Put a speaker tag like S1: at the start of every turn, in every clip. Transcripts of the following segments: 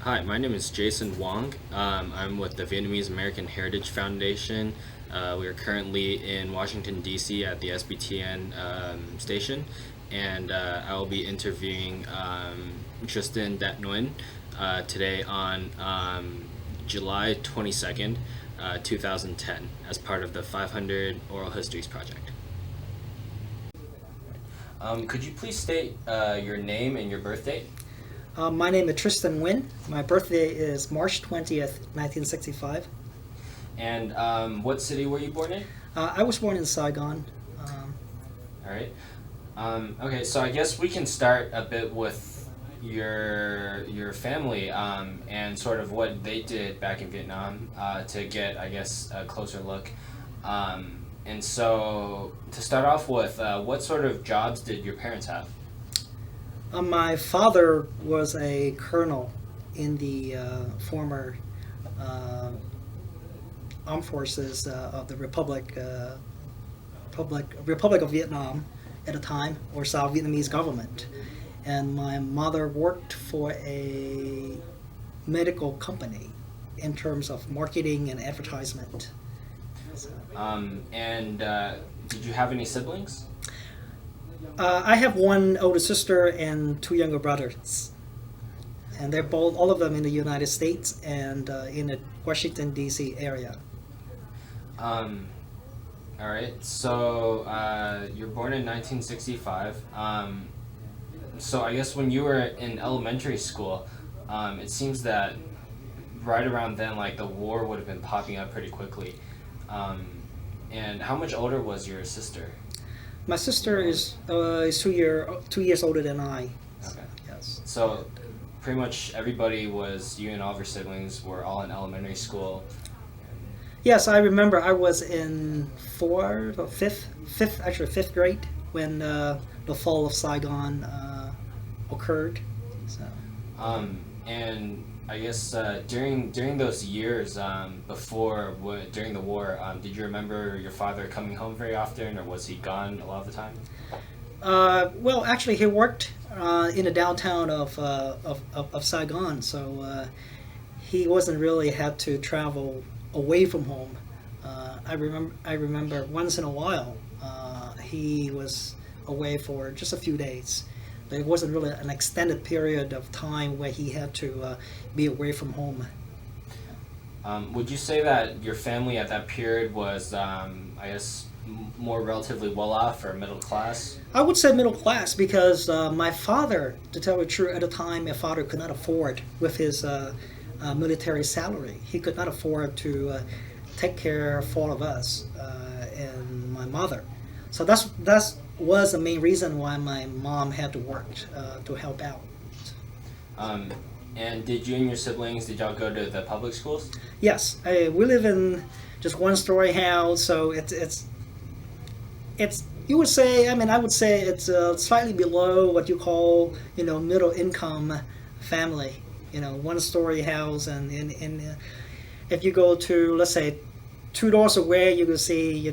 S1: Hi, my name is Jason Wong. I'm with the Vietnamese American Heritage Foundation. We are currently in Washington, D.C. at the SBTN station, and I will be interviewing Tristan Dat Nguyen today on July 22nd, 2010, as part of the 500 Oral Histories Project. Could you please state your name and your birth date?
S2: My name is Tristan Nguyen. My birthday is March 20th, 1965.
S1: And what city were you born in?
S2: I was born in Saigon.
S1: All right. Okay, so I guess we can start a bit with your family and sort of what they did back in Vietnam to get, I guess, a closer look. And so to start off with, what sort of jobs did your parents have?
S2: My father was a colonel in the former uh, armed forces of the Republic of Vietnam at the time, or South Vietnamese government. And my mother worked for a medical company in terms of marketing and advertisement. So,
S1: And did you have any siblings?
S2: I have one older sister and two younger brothers, and they're both all of them in the United States and in the Washington D.C. area.
S1: Um, all right. So you're born in 1965. So I guess when you were in elementary school, it seems that right around then, like the war would have been popping up pretty quickly. Um, and how much older was your sister?
S2: My sister is 2 years older than I.
S1: Okay.
S2: Yes.
S1: So pretty much everybody was, you and all of your siblings were all in elementary school.
S2: Yes, I remember I was in fifth grade when the fall of Saigon occurred. So.
S1: And I guess during those years during the war, did you remember your father coming home very often, or was he gone a lot of the time?
S2: Well, actually, he worked in the downtown of Saigon, so he wasn't really had to travel away from home. I remember once in a while he was away for just a few days. But it wasn't really an extended period of time where he had to be away from home.
S1: Would you say that your family at that period was, I guess, more relatively well off or middle class?
S2: I would say middle class because my father, to tell the truth, at the time, my father could not afford, with his military salary, he could not afford to take care of all of us and my mother. So that's was the main reason why my mom had to work to help out.
S1: Um, and did you and your siblings, did y'all go to the public schools?
S2: Yes, we live in just one-story house, so it's you would say, I would say it's slightly below what you call middle income family. One-story house, and if you go to, let's say, two doors away, you can see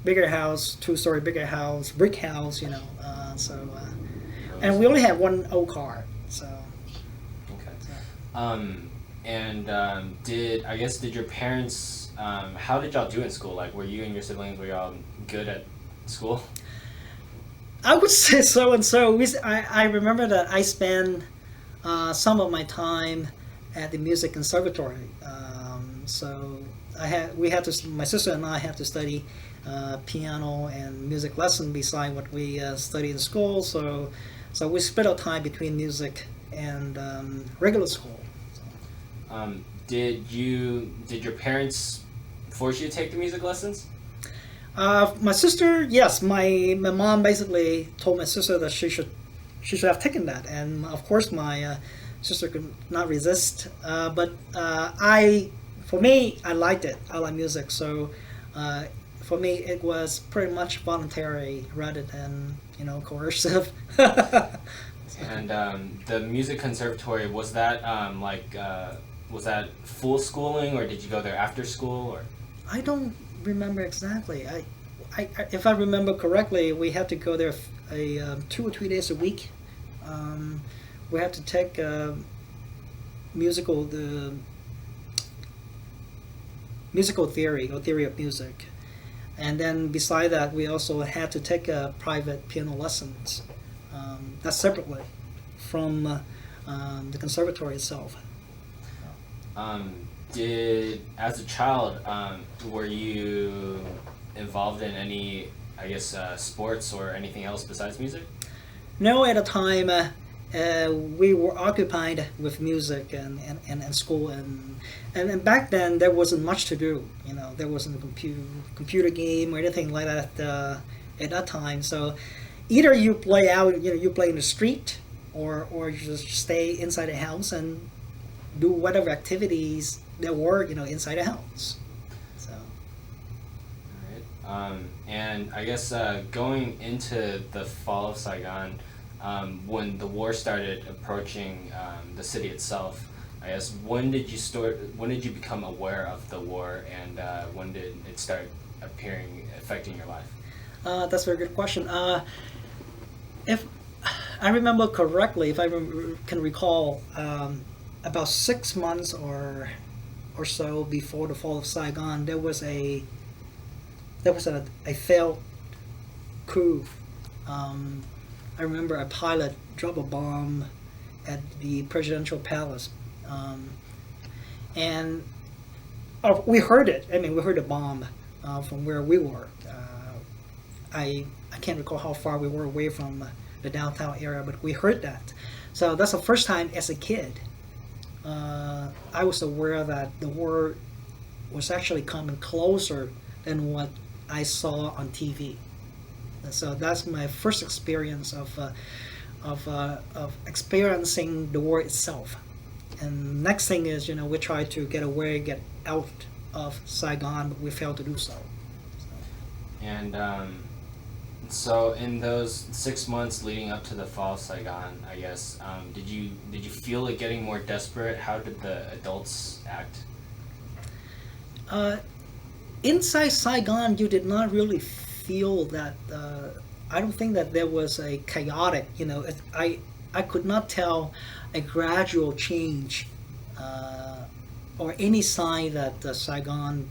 S2: bigger house, two-story bigger house, brick house. And we only had one old car, so.
S1: Okay. Did your parents, how did y'all do in school? Like, were you and your siblings, were y'all good at school?
S2: I would say so and so. I remember that I spent some of my time at the music conservatory. So my sister and I had to study piano and music lesson beside what we study in school. So we split our time between music and regular school.
S1: Did your parents force you to take the music lessons?
S2: My sister, yes, my mom basically told my sister that she should have taken that, and of course my sister could not resist. But for me, I liked it. I like music, so for me it was pretty much voluntary rather than coercive.
S1: And the music conservatory, was that was that full schooling, or did you go there after school, or?
S2: I don't remember exactly. If I remember correctly, we had to go there 2 or 3 days a week. We had to take musical the musical theory or theory of music. And then beside that, we also had to take private piano lessons. That's separately from the conservatory itself.
S1: As a child, were you involved in any, I guess, sports or anything else besides music?
S2: No, at the time, we were occupied with music and school, and back then there wasn't much to do. You know, there wasn't a computer game or anything like that at that time. So either you play out, you play in the street, or you just stay inside the house and do whatever activities there were, inside the house. So.
S1: All right. And I guess going into the fall of Saigon, when the war started approaching the city itself, I guess when did you become aware of the war, and when did it start affecting your life?
S2: That's a very good question. If I remember correctly, if I can recall, about 6 months or so before the fall of Saigon, there was a failed coup. I remember a pilot dropped a bomb at the presidential palace, and we heard it. I mean, we heard the bomb from where we were. I can't recall how far we were away from the downtown area, but we heard that. So that's the first time as a kid I was aware that the war was actually coming closer than what I saw on TV. So that's my first experience of experiencing the war itself. And next thing is, we tried to get out of Saigon, but we failed to do so.
S1: And so in those 6 months leading up to the fall of Saigon, I guess, did you feel it getting more desperate? How did the adults act?
S2: Inside Saigon, you did not really feel that. I don't think that there was a chaotic. I could not tell a gradual change or any sign that Saigon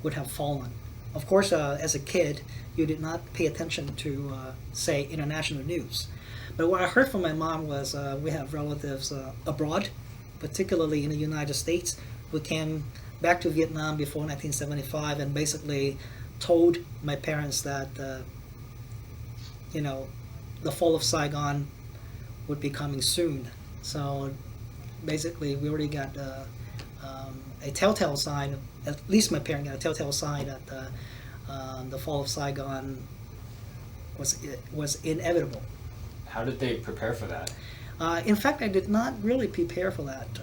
S2: would have fallen. Of course, as a kid, you did not pay attention to, say, international news. But what I heard from my mom was we have relatives abroad, particularly in the United States, who came back to Vietnam before 1975 and basically told my parents that, the fall of Saigon would be coming soon. So basically, we already got a telltale sign. At least my parents got a telltale sign that the fall of Saigon was inevitable.
S1: How did they prepare for that?
S2: In fact, I did not really prepare for that.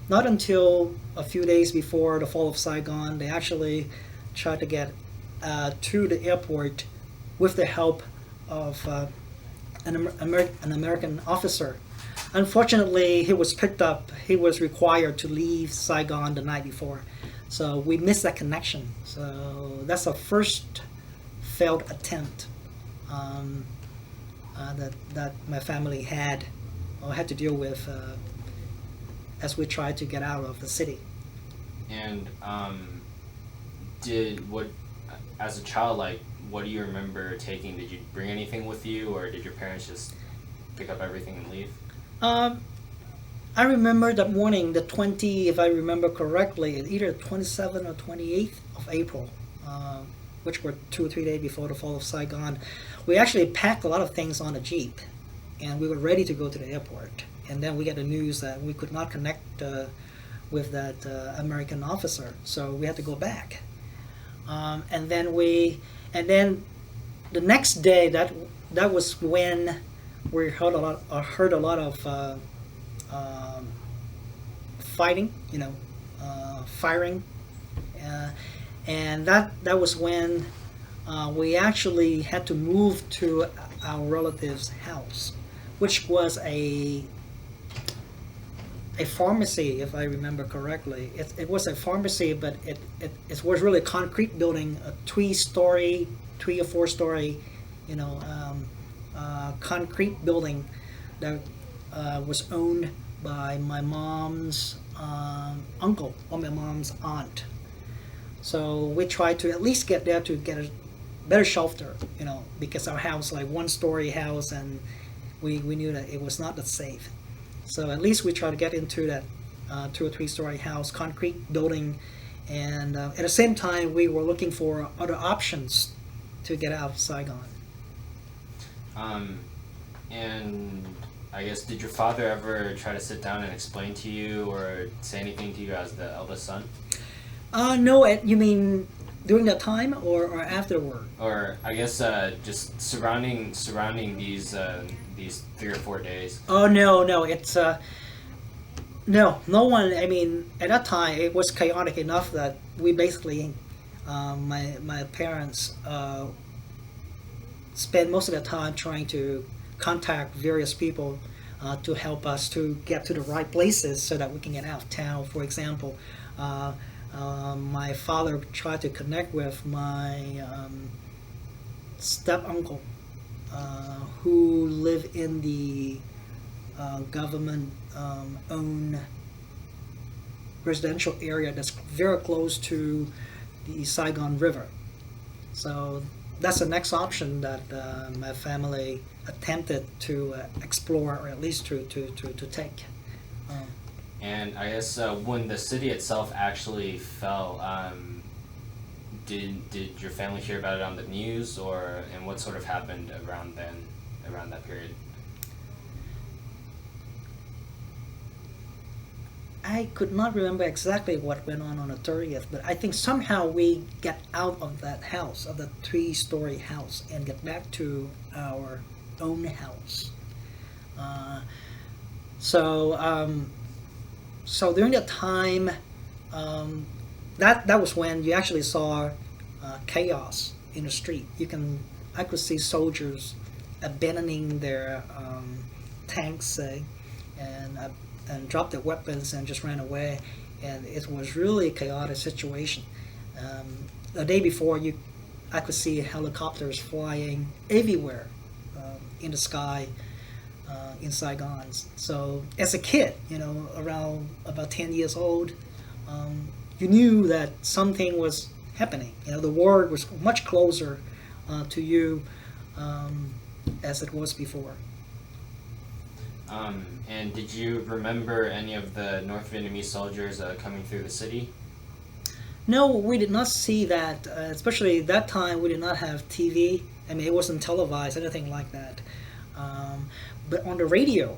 S2: Not until a few days before the fall of Saigon, they actually tried to get to the airport with the help of an American officer. Unfortunately, he was picked up. He was required to leave Saigon the night before. So we missed that connection. So that's our first failed attempt that my family had to deal with as we tried to get out of the city.
S1: And as a child, what do you remember taking? Did you bring anything with you, or did your parents just pick up everything and leave?
S2: I remember that morning, the 20, if I remember correctly, either 27th or 28th of April, which were 2 or 3 days before the fall of Saigon. We actually packed a lot of things on a Jeep, and we were ready to go to the airport. And then we got the news that we could not connect with that American officer, so we had to go back. And then the next day, that was when we heard a lot of fighting, firing, and that was when we actually had to move to our relative's house, which was a pharmacy, if I remember correctly. It was a pharmacy, but it was really a concrete building, a 3 or 4 story, concrete building that was owned by my mom's uncle or my mom's aunt. So we tried to at least get there to get a better shelter, because our house, like one-story house, and we knew that it was not that safe. So at least we tried to get into that 2 or 3-story house, concrete building, and at the same time we were looking for other options to get out of Saigon.
S1: And I guess, did your father ever try to sit down and explain to you or say anything to you as the eldest son?
S2: No, you mean during that time or afterward?
S1: Or I guess just surrounding these 3 or 4 days.
S2: Oh no, it's no one. I mean, at that time it was chaotic enough that we basically, my parents spent most of the time trying to contact various people to help us to get to the right places so that we can get out of town. For example, my father tried to connect with my step uncle, who lived in the government owned residential area that's very close to the Saigon River. So that's the next option that my family attempted to explore, or at least to take.
S1: And I guess when the city itself actually fell, did your family hear about it on the news, and what sort of happened around that period?
S2: I could not remember exactly what went on the 30th, but I think somehow we got out of that house, of the 3-story house, and get back to our own house. So during that time, that was when you actually saw chaos in the street. I could see soldiers abandoning their tanks, and dropped their weapons and just ran away, and it was really a chaotic situation. The day before, I could see helicopters flying everywhere in the sky in Saigon. So as a kid, around about 10 years old, you knew that something was happening. The war was much closer to you as it was before.
S1: And did you remember any of the North Vietnamese soldiers coming through the city?
S2: No, we did not see that. Especially that time, we did not have TV. I mean, it wasn't televised, anything like that. But on the radio,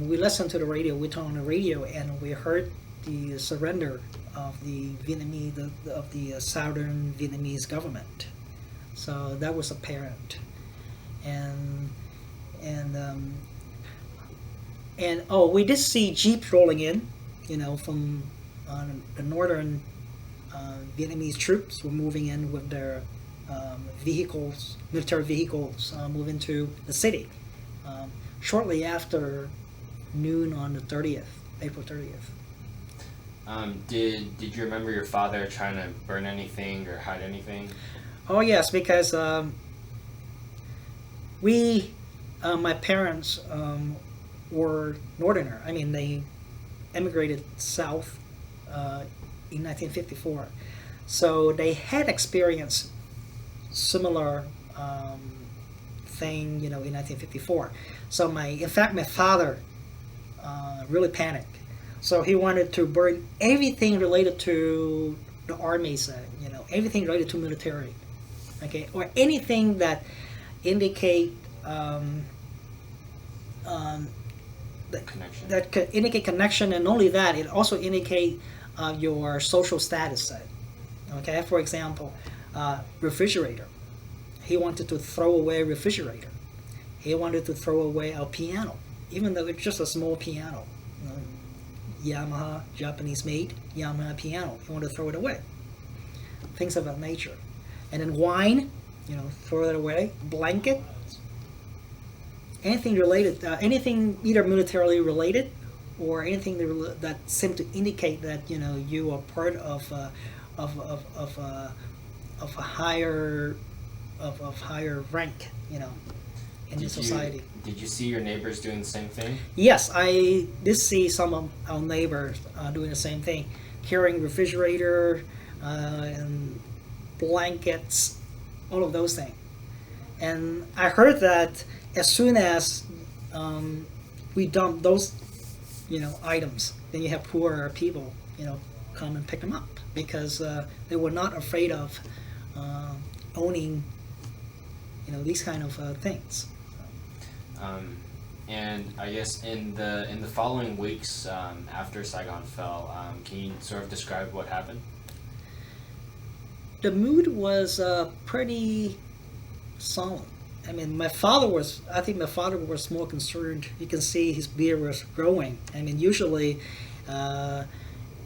S2: we listened to the radio. We turned on the radio, and we heard the surrender of the Vietnamese, of the Southern Vietnamese government. So that was apparent, and we did see jeeps rolling in, from the northern Vietnamese troops were moving in with their vehicles, military vehicles, moving to the city. Shortly after noon on the 30th, April 30th.
S1: Did you remember your father trying to burn anything or hide anything?
S2: Oh yes, because my parents were northerner. I mean, they emigrated south in 1954, so they had experienced similar thing, in 1954. So in fact, my father really panicked. So he wanted to burn everything related to the army, everything related to military, okay, or anything that indicate
S1: Connection.
S2: that could indicate connection, and not only that, it also indicate your social status. Okay, for example, refrigerator. He wanted to throw away a refrigerator. He wanted to throw away a piano, even though it's just a small piano. Yamaha, Japanese-made Yamaha piano. He wanted to throw it away. Things of that nature. And then wine, throw it away. Blanket, anything related, anything either militarily related or anything that seemed to indicate that you are part of a higher rank, in the society.
S1: Did you see your neighbors doing the same thing?
S2: Yes, I did see some of our neighbors doing the same thing, carrying refrigerator and blankets, all of those things. And I heard that as soon as we dump those, items, then you have poorer people, come and pick them up because they were not afraid of owning, these kind of things.
S1: And I guess in the following weeks after Saigon fell, can you sort of describe what happened?
S2: The mood was pretty solemn. I mean, I think my father was more concerned. You can see his beard was growing. I mean, usually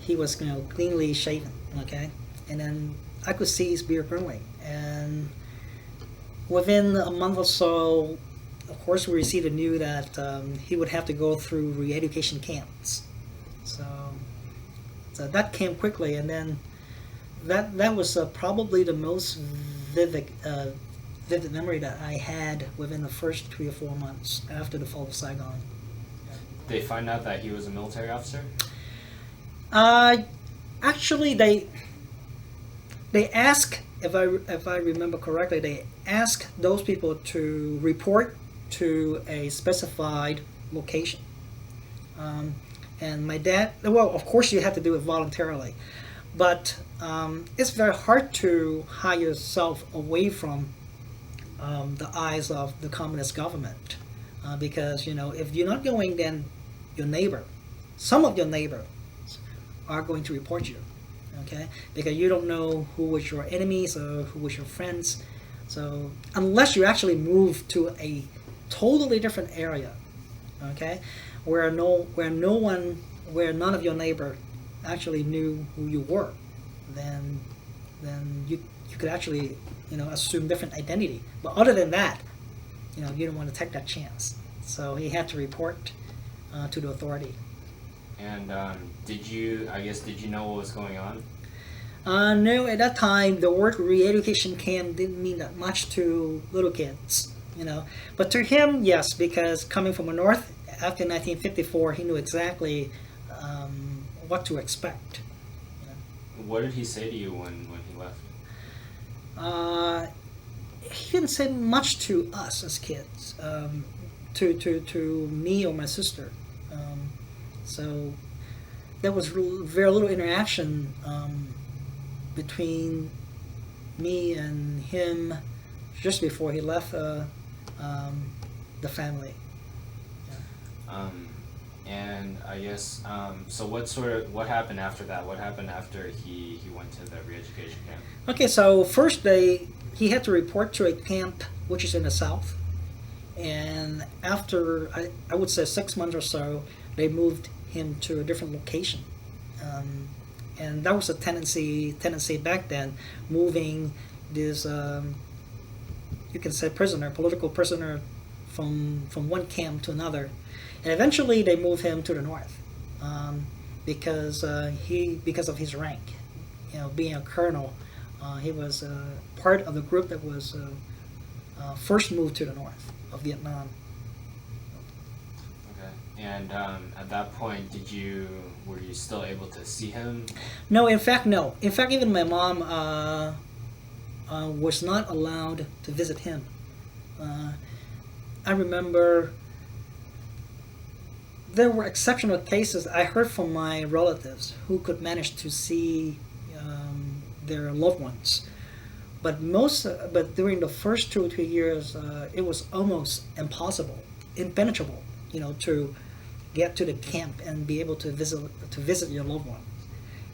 S2: he was, cleanly shaven, okay? And then I could see his beard growing. And within a month or so, of course, we received the news that he would have to go through re-education camps. So that came quickly, and then that was probably the most vivid memory that I had within the first 3 or 4 months after the fall of Saigon.
S1: They find out that he was a military officer?
S2: Actually, they asked, if I remember correctly, they asked those people to report to a specified location. And my dad, well, of course you have to do it voluntarily, but it's very hard to hide yourself away from the eyes of the communist government because, if you're not going, then some of your neighbors are going to report you, okay? Because you don't know who was your enemies or who was your friends. So unless you actually move to a totally different area, okay, where none of your neighbor actually knew who you were, then you could actually assume different identity. But other than that, you don't want to take that chance. So he had to report to the authority.
S1: And did you know what was going on?
S2: No, at that time the word re-education camp didn't mean that much to little kids, But to him, yes, because coming from the north after 1954, he knew exactly what to expect.
S1: What did he say to you when he left?
S2: He didn't say much to us as kids, to me or my sister. So there was very little interaction between me and him just before he left the family. Yeah.
S1: And I guess so. What happened after that? What happened after he went to the re-education camp?
S2: Okay, so first he had to report to a camp which is in the south, and after I would say 6 months or so, they moved him to a different location, and that was a tendency back then, moving this you can say political prisoner from one camp to another. And eventually they moved him to the north because of his rank, being a colonel, he was part of the group that was first moved to the north of Vietnam.
S1: Okay. And at that point, were you still able to see him?
S2: No. In fact, even my mom was not allowed to visit him. I remember there were exceptional cases I heard from my relatives who could manage to see their loved ones, but during the first 2 or 3 years, it was almost impenetrable, to get to the camp and be able to visit your loved one.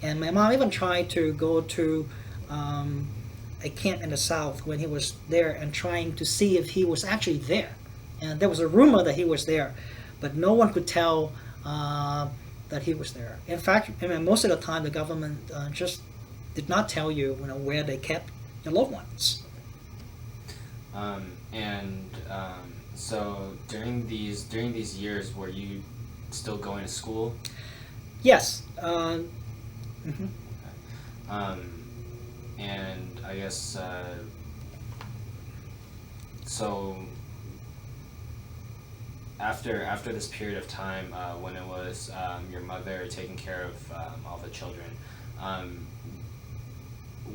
S2: And my mom even tried to go to a camp in the south when he was there and trying to see if he was actually there. And there was a rumor that he was there, but no one could tell that he was there. In fact, most of the time the government just did not tell you, where they kept your loved ones.
S1: So during these years, were you still going to school?
S2: Yes.
S1: Okay. And I guess so. after this period of time, when it was your mother taking care of all the children, um,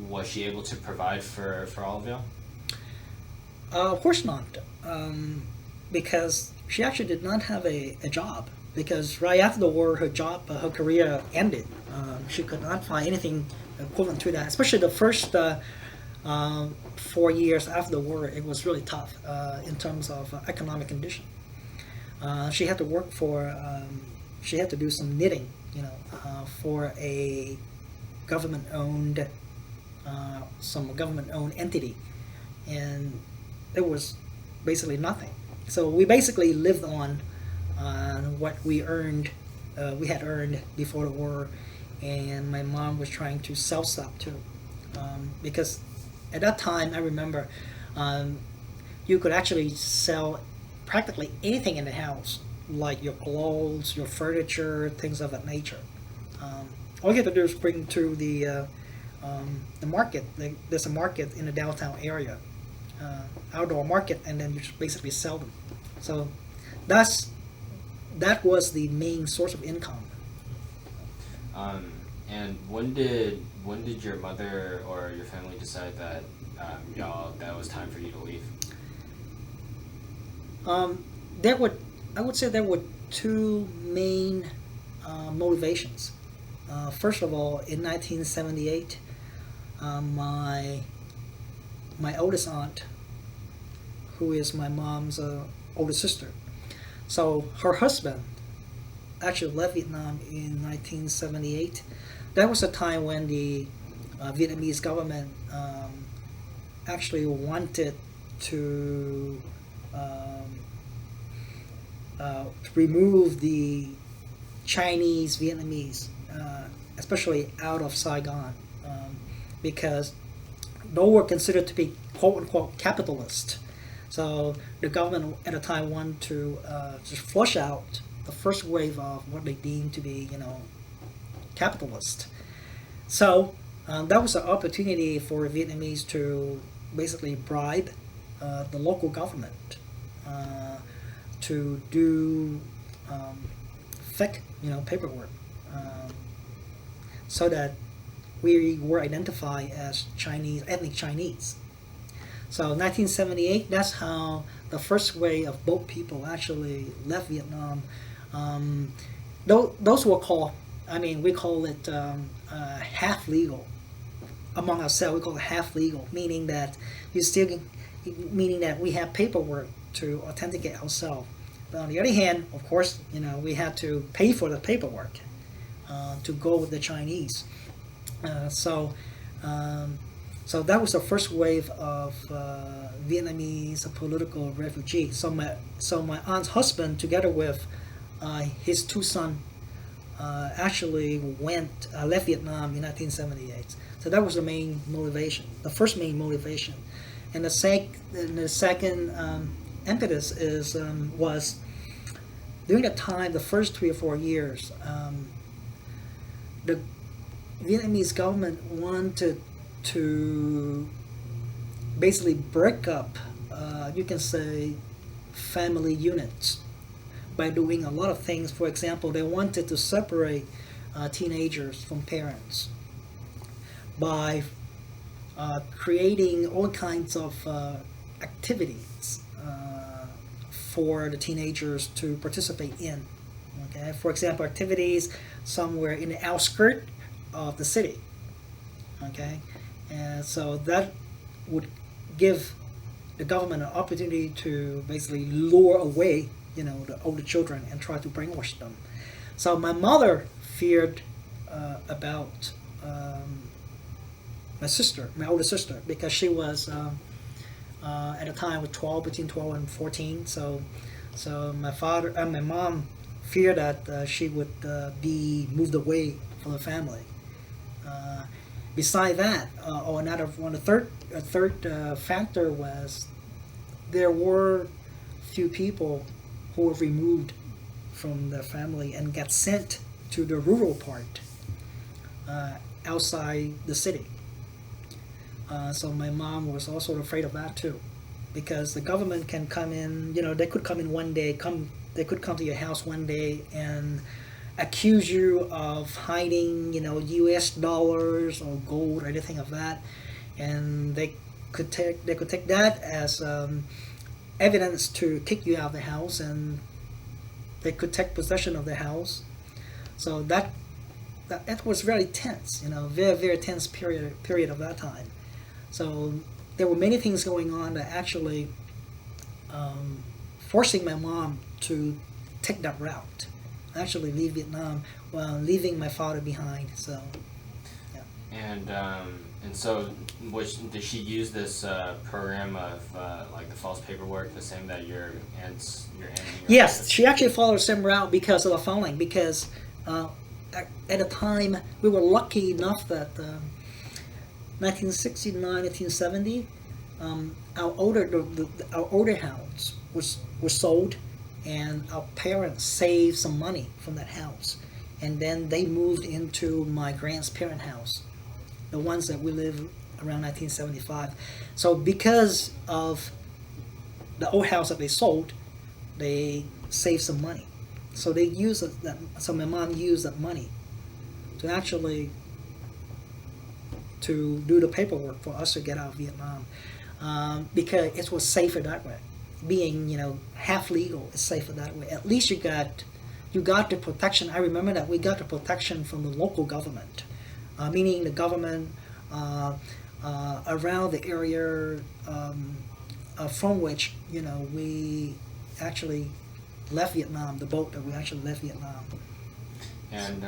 S1: was she able to provide for all of you?
S2: Of course not, because she actually did not have a job. Because right after the war, her career ended. She could not find anything equivalent to that. Especially the first 4 years after the war, it was really tough in terms of economic condition. She had to work for. She had to do some knitting, for a government-owned, some government-owned entity, and it was basically nothing. So we basically lived on what we had earned before the war, and my mom was trying to self-stop too, because at that time I remember you could actually sell practically anything in the house, like your clothes, your furniture, things of that nature. All you have to do is bring to the market. There's a market in the downtown area, outdoor market, and then you just basically sell them. So that was the main source of income.
S1: And when did your mother or your family decide that that was time for you to leave?
S2: I would say there were two main motivations. First of all, in 1978, my oldest aunt, who is my mom's older sister, so her husband actually left Vietnam in 1978. That was a time when the Vietnamese government actually wanted to remove the Chinese Vietnamese, especially out of Saigon, because they were considered to be quote unquote capitalist. So the government at the time wanted to just flush out the first wave of what they deemed to be, capitalist. So that was an opportunity for Vietnamese to basically bribe the local government to do fake, paperwork, so that we were identified as Chinese, ethnic Chinese. So 1978, that's how the first wave of boat people actually left Vietnam. Those were called, we call it half legal. Among ourselves, we call it half legal, meaning that we have paperwork to authenticate ourselves. But on the other hand, of course, we had to pay for the paperwork to go with the Chinese. So that was the first wave of Vietnamese political refugees. So my aunt's husband, together with his two sons, actually left Vietnam in 1978. So that was the main motivation, the first main motivation. And the second impetus was during that time, the first 3 or 4 years, the Vietnamese government wanted to basically break up, you can say, family units by doing a lot of things. For example, they wanted to separate teenagers from parents by creating all kinds of activities for the teenagers to participate in. Okay, for example, activities somewhere in the outskirts of the city. Okay, and so that would give the government an opportunity to basically lure away, the older children and try to brainwash them. So my mother feared about my older sister, because she was at the time was between 12 and 14. So my father and my mom feared that she would be moved away from the family. Beside that, a third factor was there were few people who were removed from their family and got sent to the rural part outside the city. So my mom was also afraid of that too, because the government can come in, they could come in one day, come they could come to your house one day and accuse you of hiding, U.S. dollars or gold or anything of that, and they could take that as evidence to kick you out of the house, and they could take possession of the house. So that was very tense, very, very tense period of that time. So there were many things going on that actually forcing my mom to take that route, actually leave Vietnam while leaving my father behind. So, yeah.
S1: And so, did she use this program of like the false paperwork, the same that your aunt?
S2: Yes, she actually followed the same route because of the following. Because at the time, we were lucky enough that 1969, 1970, our older house was sold, and our parents saved some money from that house, and then they moved into my grandparents' house, the ones that we lived around 1975. So because of the old house that they sold, they saved some money. So they used that. So my mom used that money to actually to do the paperwork for us to get out of Vietnam, because it was safer that way. Being half legal is safer that way. At least you got the protection. I remember that we got the protection from the local government, meaning the government around the area from which we actually left Vietnam. The boat that we actually left Vietnam.
S1: And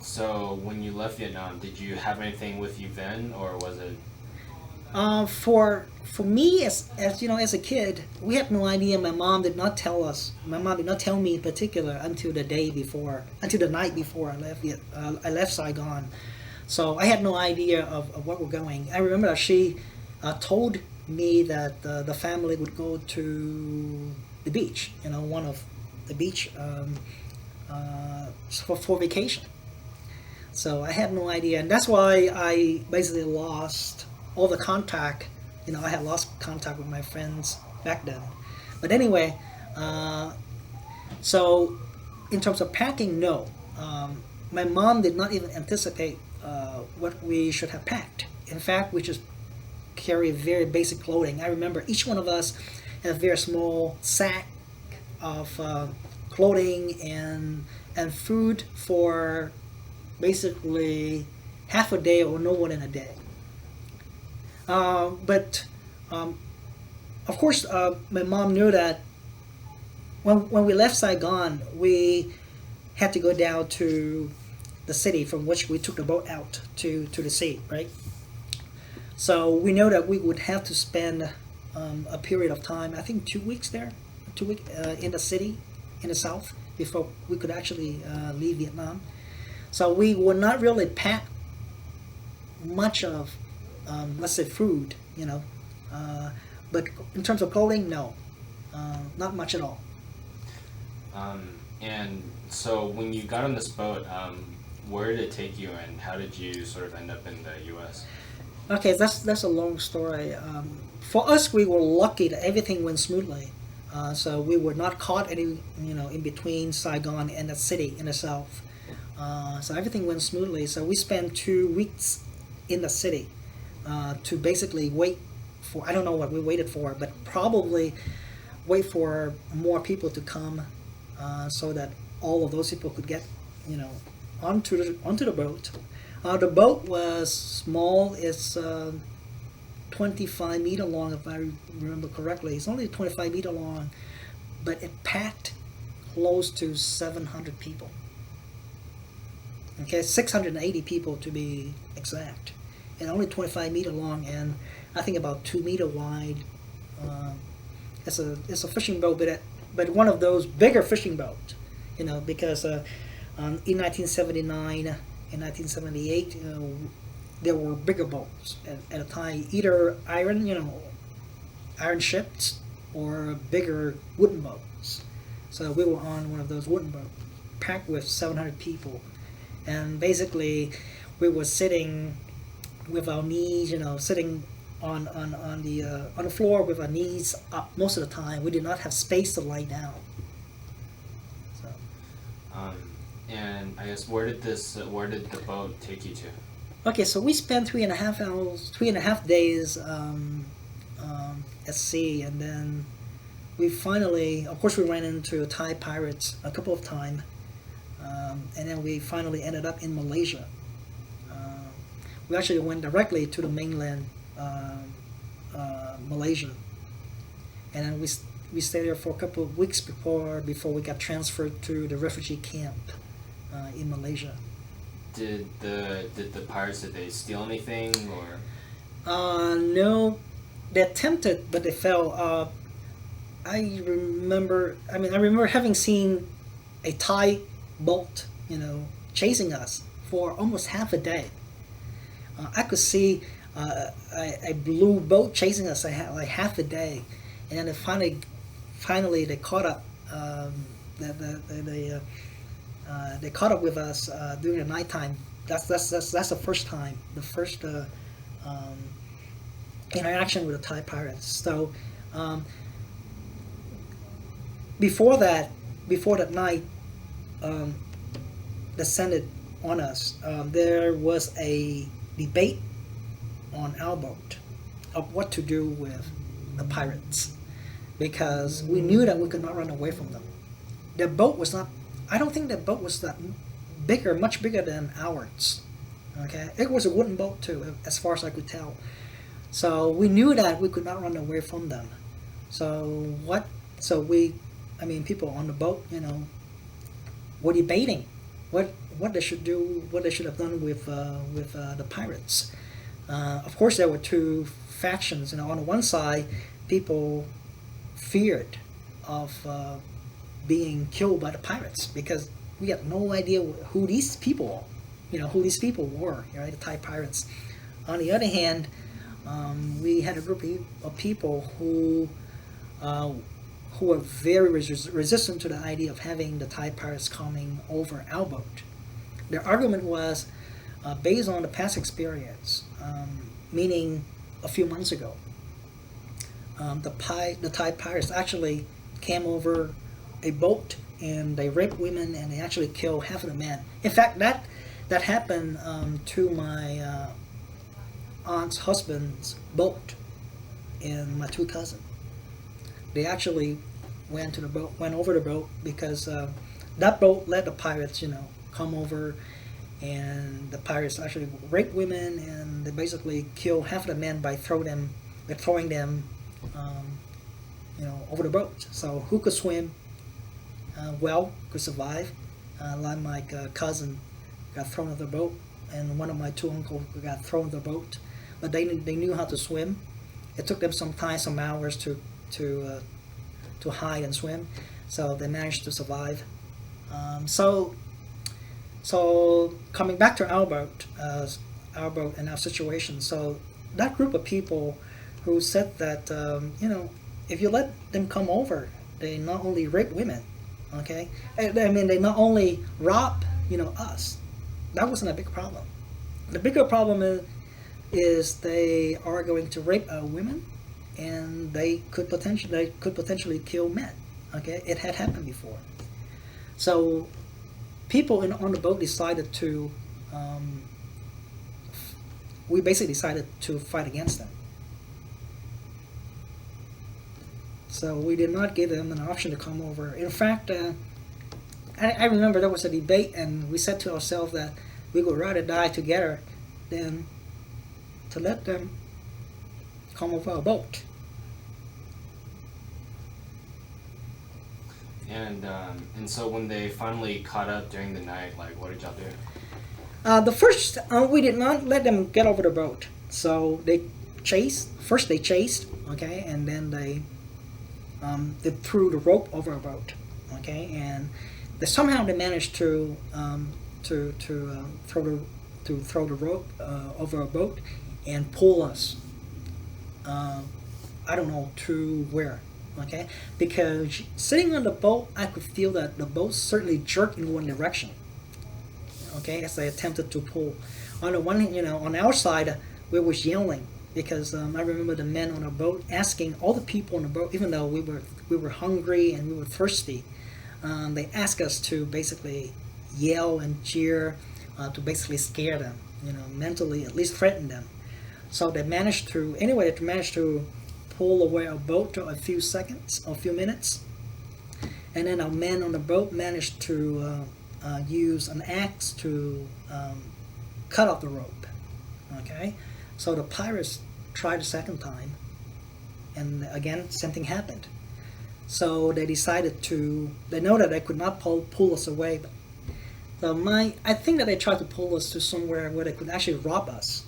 S1: so when you left Vietnam, did you have anything with you then, or was it?
S2: For me, as a kid, we had no idea. My mom did not tell us. My mom did not tell me in particular until the night before I left Saigon. So I had no idea of what we're going. I remember that she told me that the family would go to the beach. One of the beach for vacation. So I had no idea, and that's why I basically lost all the contact. I had lost contact with my friends back then. But anyway, so in terms of packing, no. My mom did not even anticipate what we should have packed. In fact, we just carry very basic clothing. I remember each one of us had a very small sack of clothing and food for basically half a day or no more than a day. But of course, my mom knew that when we left Saigon, we had to go down to the city from which we took the boat out to the sea, right? So we know that we would have to spend a period of time, I think 2 weeks there, 2 weeks in the city, in the south, before we could actually leave Vietnam. So we would not really pack much of, let's say, food, but in terms of clothing, no, not much at all.
S1: And so when you got on this boat, where did it take you, and how did you sort of end up in the U.S.?
S2: Okay, that's a long story. For us, we were lucky that everything went smoothly. So we were not caught any, in between Saigon and the city in the south. So everything went smoothly. So we spent 2 weeks in the city to basically wait for, I don't know what we waited for, but probably wait for more people to come so that all of those people could get, onto the boat. The boat was small. It's 25 meter long, if I remember correctly. It's only 25 meter long, but it packed close to 700 people. Okay, 680 people to be exact, and only 25 meter long, and I think about 2 meter wide. It's a fishing boat, but one of those bigger fishing boats, because in 1979 and 1978, there were bigger boats at a time, either iron ships or bigger wooden boats. So we were on one of those wooden boats, packed with 700 people, and basically we were sitting with our knees, sitting on the floor with our knees up most of the time. We did not have space to lie down.
S1: And I guess where did the boat take you to?
S2: Okay, so we spent 3.5 hours, 3.5 days at sea, and then we finally, of course, we ran into Thai pirates a couple of times, and then we finally ended up in Malaysia. We actually went directly to the mainland, Malaysia, and then we stayed there for a couple of weeks before we got transferred to the refugee camp in Malaysia.
S1: Did the pirates, did they steal anything, or?
S2: No, they attempted, but they fell. I remember having seen a Thai boat, chasing us for almost half a day. I could see a blue boat chasing us like half a day, and then finally they caught up. They caught up with us during the nighttime. That's the first time, the first interaction with the Thai pirates. So before that night descended on us, there was a debate on our boat of what to do with the pirates, because we knew that we could not run away from them. Their boat was not. I don't think their boat was that much bigger than ours. Okay, it was a wooden boat too, as far as I could tell. So we knew that we could not run away from them. So people on the boat, were debating what they should do, what they should have done with the pirates. Of course, there were two factions. On the one side, people feared of being killed by the pirates, because we had no idea who these people were, right? The Thai pirates. On the other hand, we had a group of people who were very resistant to the idea of having the Thai pirates coming over our boat. Their argument was based on the past experience, meaning a few months ago. The Thai pirates actually came over a boat, and they raped women, and they actually killed half of the men. In fact, that happened to my aunt's husband's boat and my two cousins. They actually went over the boat, because that boat let the pirates, come over, and the pirates actually raped women, and they basically killed half of the men by throwing them over the boat. So who could swim could survive. Like my cousin got thrown off the boat, and one of my two uncles got thrown off the boat, but they knew how to swim. It took them some hours to hide and swim, so they managed to survive. So coming back to our boat and our situation. So that group of people who said that if you let them come over, they not only rape women, okay? They not only rob us. That wasn't a big problem. The bigger problem is they are going to rape women, and they could potentially kill men. Okay, it had happened before. So people on the boat decided to. We basically decided to fight against them. So we did not give them an option to come over. In fact, I remember there was a debate, and we said to ourselves that we would rather die together than to let them come over our boat.
S1: And so when they finally caught up during the night, like, what did y'all do?
S2: We did not let them get over the boat. So they chased, okay, and then they threw the rope over our boat, okay, and somehow they managed to throw the rope over our boat and pull us. I don't know to where, okay, because sitting on the boat, I could feel that the boat certainly jerked in one direction, okay, as they attempted to pull. On the one hand, on our side, we was yelling, because I remember the men on the boat asking all the people on the boat, even though we were hungry and we were thirsty, they asked us to basically yell and cheer to basically scare them, mentally at least threaten them. So they managed to pull away our boat for a few seconds or a few minutes, and then our men on the boat managed to use an axe to cut off the rope. Okay, so the pirates tried a second time, and again something happened. So they decided they know that they could not pull us away. I think that they tried to pull us to somewhere where they could actually rob us.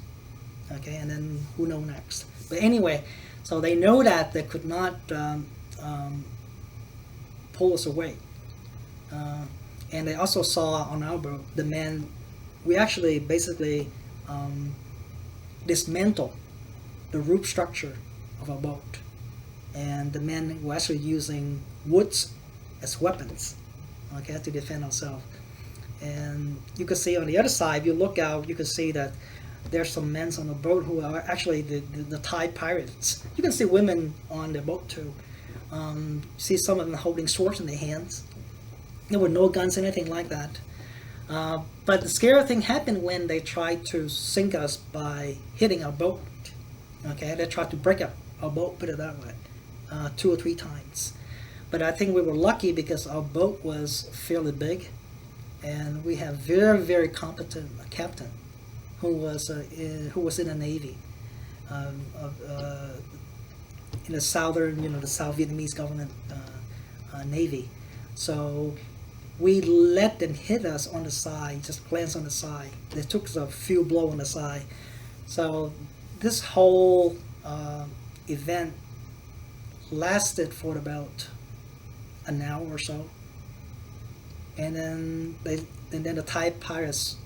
S2: Okay, and then who knows next. But anyway, so they know that they could not pull us away. And they also saw on our boat the men. We actually basically dismantled the roof structure of our boat, and the men were actually using woods as weapons, okay, to defend ourselves. And you can see on the other side, if you look out, you can see that there's some men on the boat who are actually the Thai pirates. You can see women on the boat too. See some of them holding swords in their hands. There were no guns, anything like that. But the scary thing happened when they tried to sink us by hitting our boat. Okay, they tried to break up our boat, put it that way, 2 or 3 times. But I think we were lucky because our boat was fairly big, and we have very, very competent captain who was in the Navy, in the southern, the South Vietnamese government Navy. So we let them hit us on the side, just glance on the side. They took us a few blows on the side. So this whole event lasted for about an hour or so, and then the Thai pirates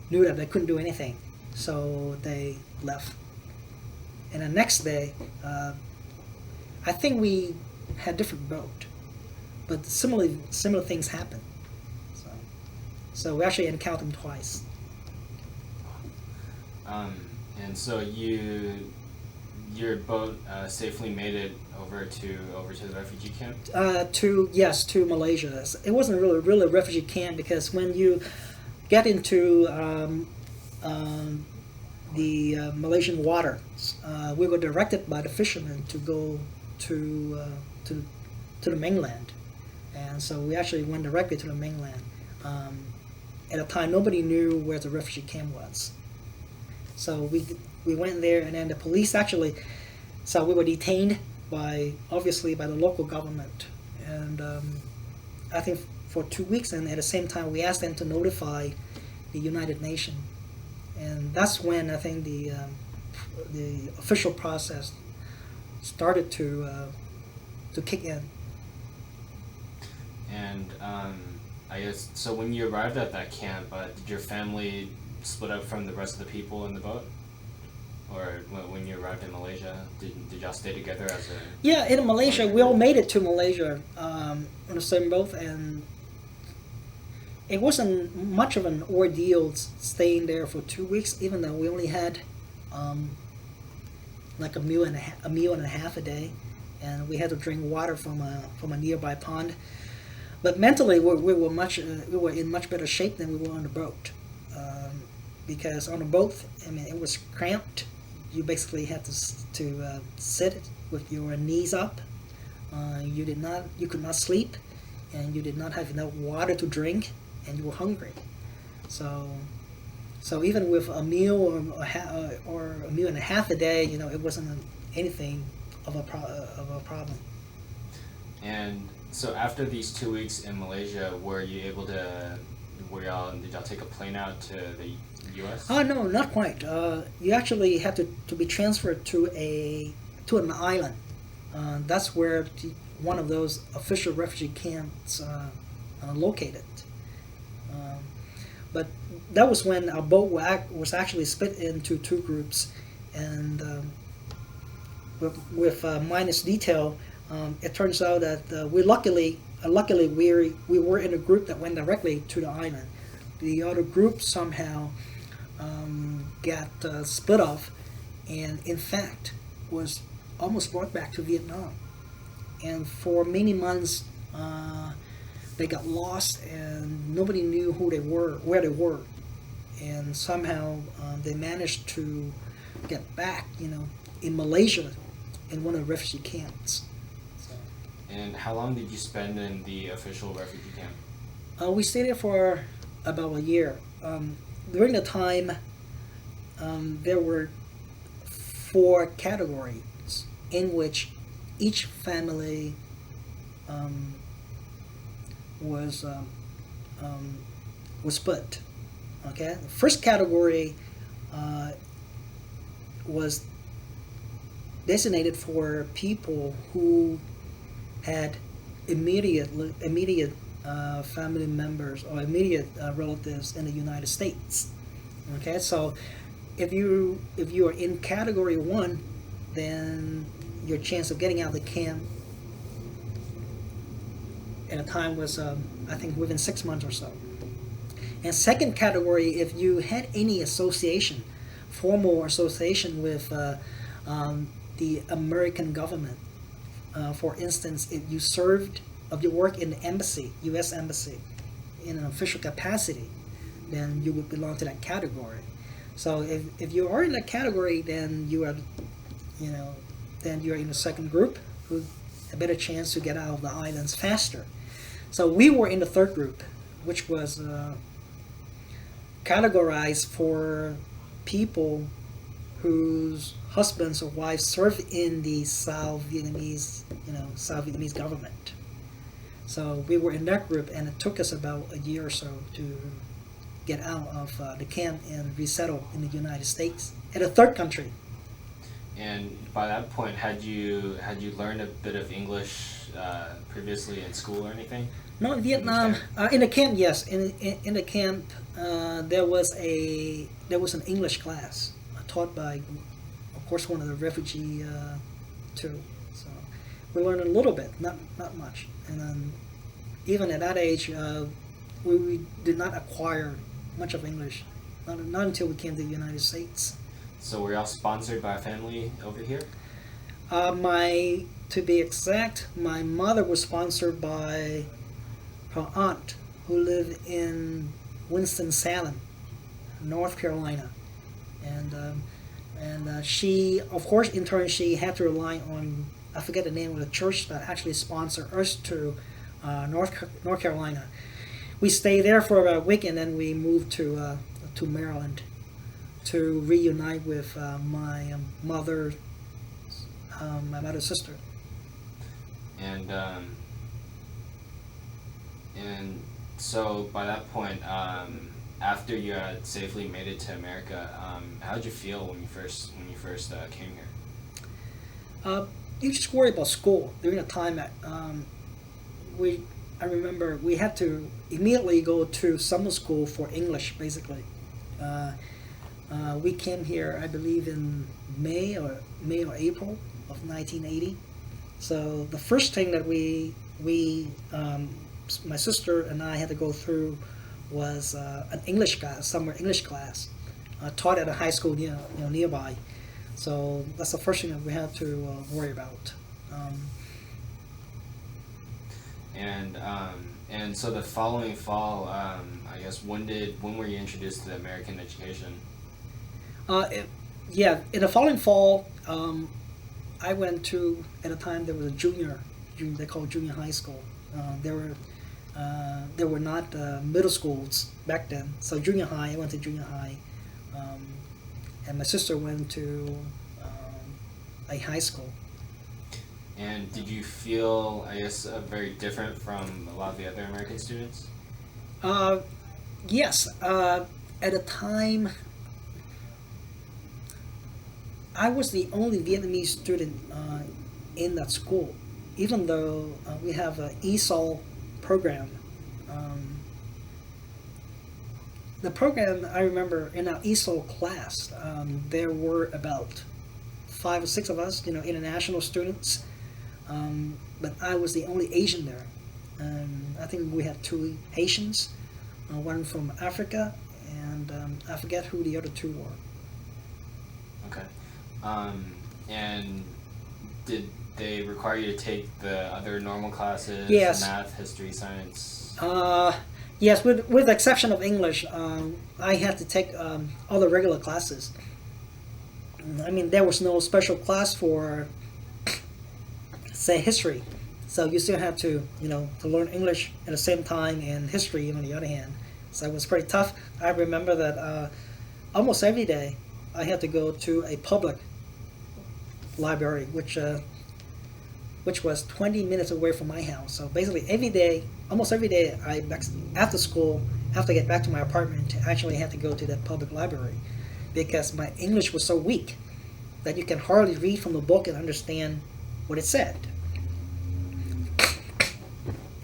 S2: knew that they couldn't do anything, so they left. And the next day, I think we had different boat, but similar things happened. So we actually encountered them twice.
S1: And so your boat safely made it over to the refugee camp? To Malaysia. It wasn't really a refugee camp, because when you get into the Malaysian water, we were directed by the fishermen to go to the mainland, and so we actually went directly to the mainland. At the time, nobody knew where the refugee camp was, so we went there, and then the police actually. So we were detained obviously by the local government, and I think for 2 weeks, and at the same time we asked them to notify the United Nations, and that's when I think the official process started to kick in. And I guess so. When you arrived at that camp, did your family split up from the rest of the people in the boat? Or when you arrived in Malaysia, did y'all stay together as a...
S2: Yeah, in Malaysia, we all made it to Malaysia on the same boat, and it wasn't much of an ordeal staying there for 2 weeks, even though we only had like a meal and a half a day, and we had to drink water from a nearby pond. But mentally, we were in much better shape than we were on the boat, because on the boat, I mean, it was cramped. You basically had to sit with your knees up. You could not sleep, and you did not have enough water to drink, and you were hungry. So even with a meal or a meal and a half a day, it wasn't anything of a problem.
S1: And so after these 2 weeks in Malaysia, did y'all take a plane out to the U.S.?
S2: Oh no, not quite. You actually have to be transferred to an island. That's where one of those official refugee camps located. But that was when our boat was actually split into 2 groups, and with minus detail, it turns out that we luckily we were in a group that went directly to the island. The other group somehow got split off, and in fact was almost brought back to Vietnam. And for many months, they got lost and nobody knew who they were, where they were, and somehow they managed to get back, in Malaysia, in one of the refugee camps. So,
S1: And how long did you spend in the official refugee camp?
S2: we stayed there for about a year. During the time, there were 4 categories in which each family was split. Okay, the first category was designated for people who had immediate family members or immediate relatives in the United States. Okay, so if you are in category 1, then your chance of getting out of the camp at a time was I think within 6 months or so. And second category, if you had any association, formal association with the American government, for instance, if you served of your work in the embassy, U.S. embassy, in an official capacity, then you would belong to that category. So if you are in that category, then you are, then you're in the second group, who a better chance to get out of the islands faster. So we were in the third group, which was categorized for people whose husbands or wives served in the South Vietnamese government. So we were in that group, and it took us about a year or so to get out of the camp and resettle in the United States, at a third country.
S1: And by that point, had you learned a bit of English previously in school or anything?
S2: No, in Vietnam. In the camp, yes. In the camp, there was an English class taught by, of course, one of the refugee too. So we learned a little bit, not much. And then even at that age, we did not acquire much of English, not until we came to the United States.
S1: So were y'all sponsored by a family over here?
S2: To be exact, my mother was sponsored by her aunt, who lived in Winston-Salem, North Carolina, and she, of course, in turn, she had to rely on, I forget the name of the church that actually sponsored us to North Carolina. We stayed there for about a week, and then we moved to Maryland to reunite with my mother's sister.
S1: And so by that point, after you had safely made it to America, how did you feel when you first came here?
S2: You just worry about school. During the time that I remember we had to immediately go to summer school for English, basically. We came here, I believe, in May or April of 1980. So the first thing that my sister and I had to go through was an English class, summer English class, taught at a high school nearby. So that's the first thing that we had to worry about.
S1: And so the following fall, I guess, when were you introduced to the American education?
S2: In the following fall, I went to, at a time there was a junior they called junior high school. There were not middle schools back then. So junior high, I went to junior high, and my sister went to a high school.
S1: And did you feel, I guess, very different from a lot of the other American students?
S2: Yes. At the time, I was the only Vietnamese student in that school, even though we have an ESOL program. The program, I remember, in our ESOL class, there were about 5 or 6 of us, international students. But I was the only Asian there. I think we had 2 Haitians, one from Africa, and I forget who the other 2 were.
S1: Okay. And did they require you to take the other normal classes?
S2: Yes.
S1: Math, history, science?
S2: Uh, yes, with the exception of English, I had to take all the regular classes. I mean, there was no special class for, say, history. So you still have to, to learn English at the same time and history on the other hand. So it was pretty tough. I remember that almost every day I had to go to a public library, which was 20 minutes away from my house. So basically every day, almost every day, after school, after I get back to my apartment, I actually had to go to that public library because my English was so weak that you can hardly read from the book and understand what it said.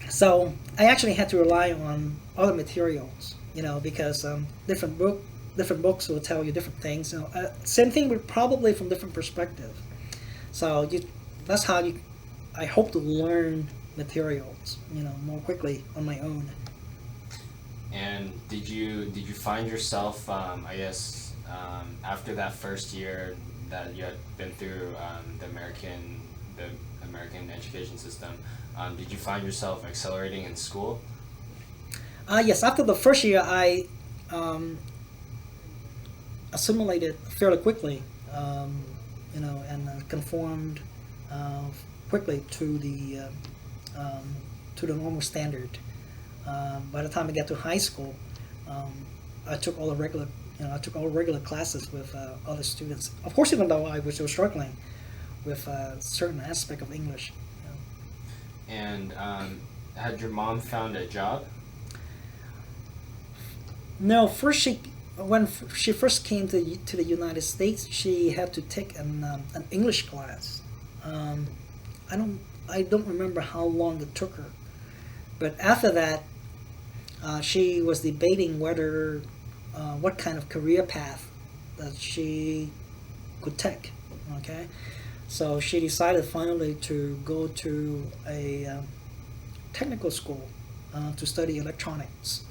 S2: So I actually had to rely on other materials, because different books will tell you different things. Same thing, but probably from different perspective. So that's how I hope to learn materials, more quickly on my own.
S1: And did you find yourself, I guess, after that first year that you had been through the American education system, did you find yourself accelerating in school?
S2: Yes, after the first year, I assimilated fairly quickly, and conformed quickly to the normal standard. By the time I got to high school, I took all the regular classes with other students. Of course, even though I was still struggling with a certain aspect of English.
S1: And had your mom found a job?
S2: No, when she first came to the United States, she had to take an English class. I don't remember how long it took her, but after that, she was debating whether what kind of career path that she could take. Okay, so she decided finally to go to a technical school to study electronics.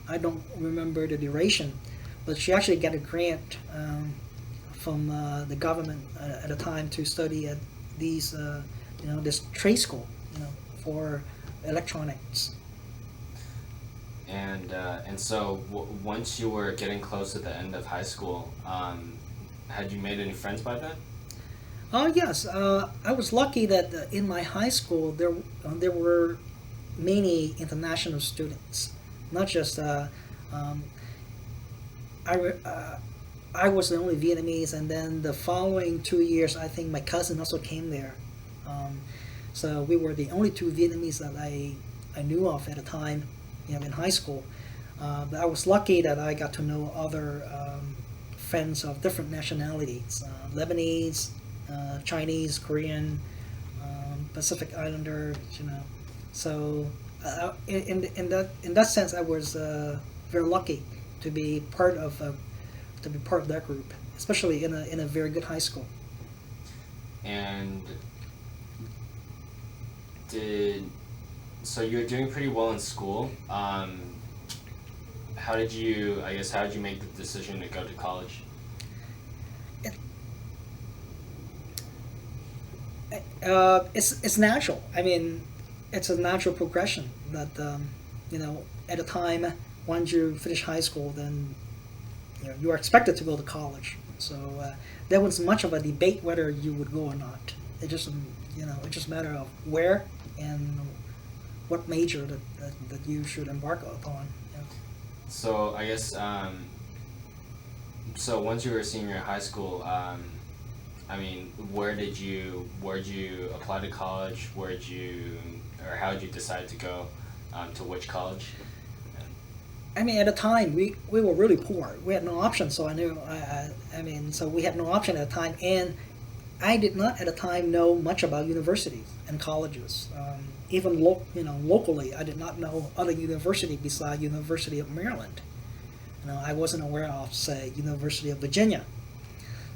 S2: I don't remember the duration, but she actually got a grant from the government at the time to study at this trade school, for electronics.
S1: And so once you were getting close to the end of high school, had you made any friends by then?
S2: Yes, I was lucky that in my high school there were many international students, not just I was the only Vietnamese, and then the following 2 years, I think my cousin also came there. So we were the only two Vietnamese that I knew of at the time, in high school. But I was lucky that I got to know other friends of different nationalities: Lebanese, Chinese, Korean, Pacific Islander. So in that sense, I was very lucky to be part of that group, especially in a very good high school.
S1: And so you're doing pretty well in school. How did you make the decision to go to college?
S2: It's natural. I mean, it's a natural progression that at a time once you finish high school, then you are expected to go to college. So there wasn't much of a debate whether you would go or not. It just it's just a matter of where and what major that you should embark upon.
S1: So I guess so once you were a senior in high school, I mean, where did you apply to college? How did you decide to go to which college?
S2: I mean, at the time, we were really poor. We had no option, so so we had no option at the time, and I did not at the time know much about universities and colleges. Even locally, I did not know other university besides University of Maryland. I wasn't aware of, say, University of Virginia.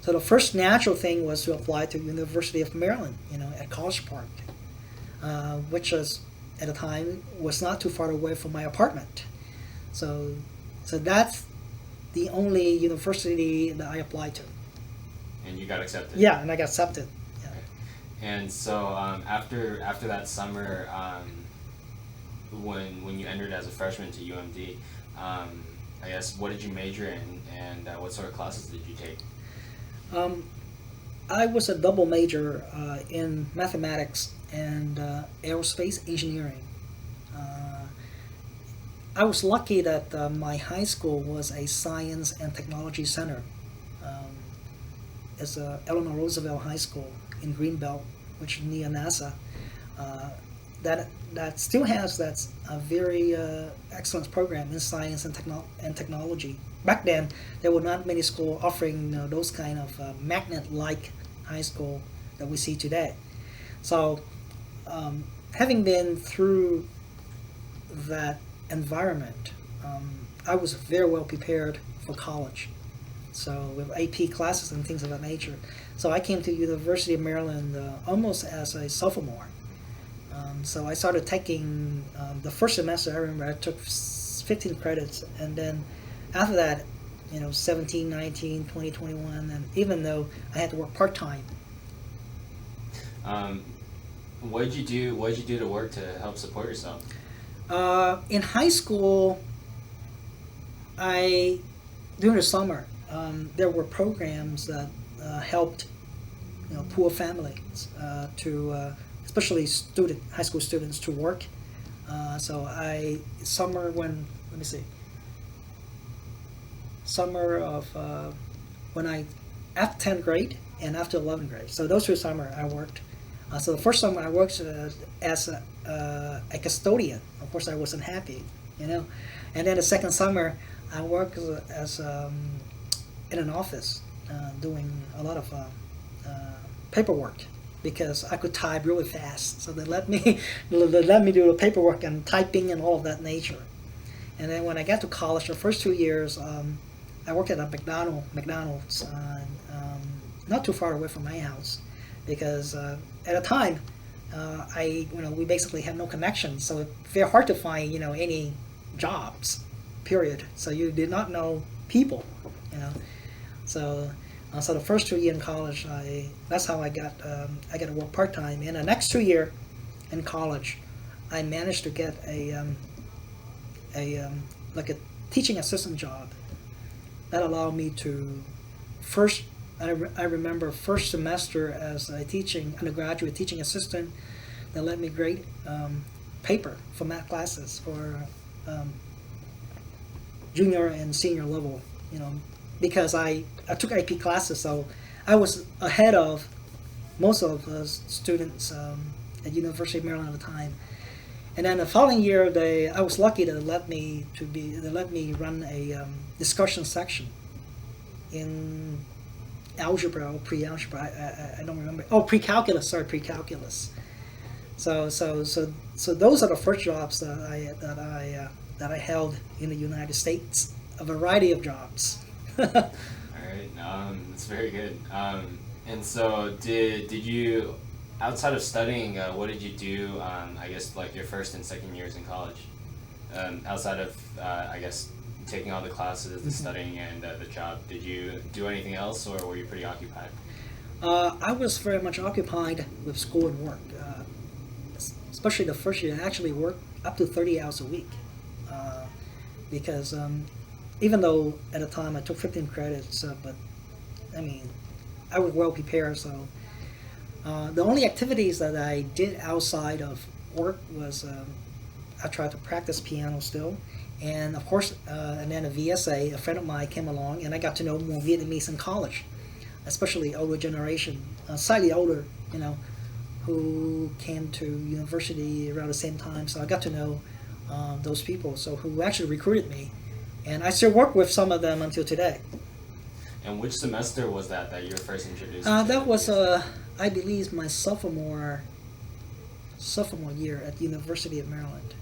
S2: So the first natural thing was to apply to University of Maryland, at College Park, which was at the time was not too far away from my apartment. So that's the only university that I applied to.
S1: And you got accepted?
S2: Yeah, and I got accepted. Yeah.
S1: Okay. And so after that summer, when you entered as a freshman to UMD, I guess what did you major in, and what sort of classes did you take?
S2: Um, I was a double major in mathematics and aerospace engineering. Uh, I was lucky that my high school was a science and technology center. Um, it's Eleanor Roosevelt High School in Greenbelt, which is near NASA. Uh, that still has that a very excellent program in science and technology. Back then, there were not many schools offering those kind of magnet-like high school that we see today. So, having been through that environment, I was very well prepared for college. So with AP classes and things of that nature. So I came to University of Maryland almost as a sophomore. So I started taking the first semester. I remember I took 15 credits, and then after that, 17, 19, 20, 21, and even though I had to work part-time.
S1: What did you do? What did you do to work to help support yourself?
S2: In high school, during the summer, there were programs that helped poor families especially high school students to work. So summer of when I after 10th grade and after 11th grade. So those 2 summer I worked. So the first summer I worked as a custodian. Of course I wasn't happy, and then the second summer I worked as in an office doing a lot of paperwork because I could type really fast. So they let me do the paperwork and typing and all of that nature. And then when I got to college, the first 2 years, I worked at a McDonald's, not too far away from my house, because at the time, we basically had no connections, so it's very hard to find, any jobs, period. So you did not know people, So, so the first 2 years in college, that's how I got to work part time. And the next 2 years in college, I managed to get like a teaching assistant job that allowed me to I remember first semester as a undergraduate teaching assistant that let me grade paper for math classes for junior and senior level, because I took AP classes, so I was ahead of most of the students at University of Maryland at the time. And then the following year, I was lucky to let me run a discussion section in algebra or pre-algebra. I don't remember. Oh, pre-calculus. Sorry, pre-calculus. So those are the first jobs that I held in the United States. A variety of jobs.
S1: All right, that's very good. And so did you, outside of studying, what did you do, I guess, like your first and second years in college? Outside of, I guess, taking all the classes, the studying, and the job, did you do anything else, or were you pretty occupied?
S2: I was very much occupied with school and work, especially the first year. I actually worked up to 30 hours a week, because even though at the time I took 15 credits, but I mean, I was well prepared, so the only activities that I did outside of work was I tried to practice piano still, and of course, and then a VSA, a friend of mine came along, and I got to know more Vietnamese in college, especially older generation, slightly older, who came to university around the same time. So I got to know those people, so who actually recruited me, and I still work with some of them until today.
S1: And which semester was that you were first introduced?
S2: That was, I believe, my sophomore year at the University of Maryland.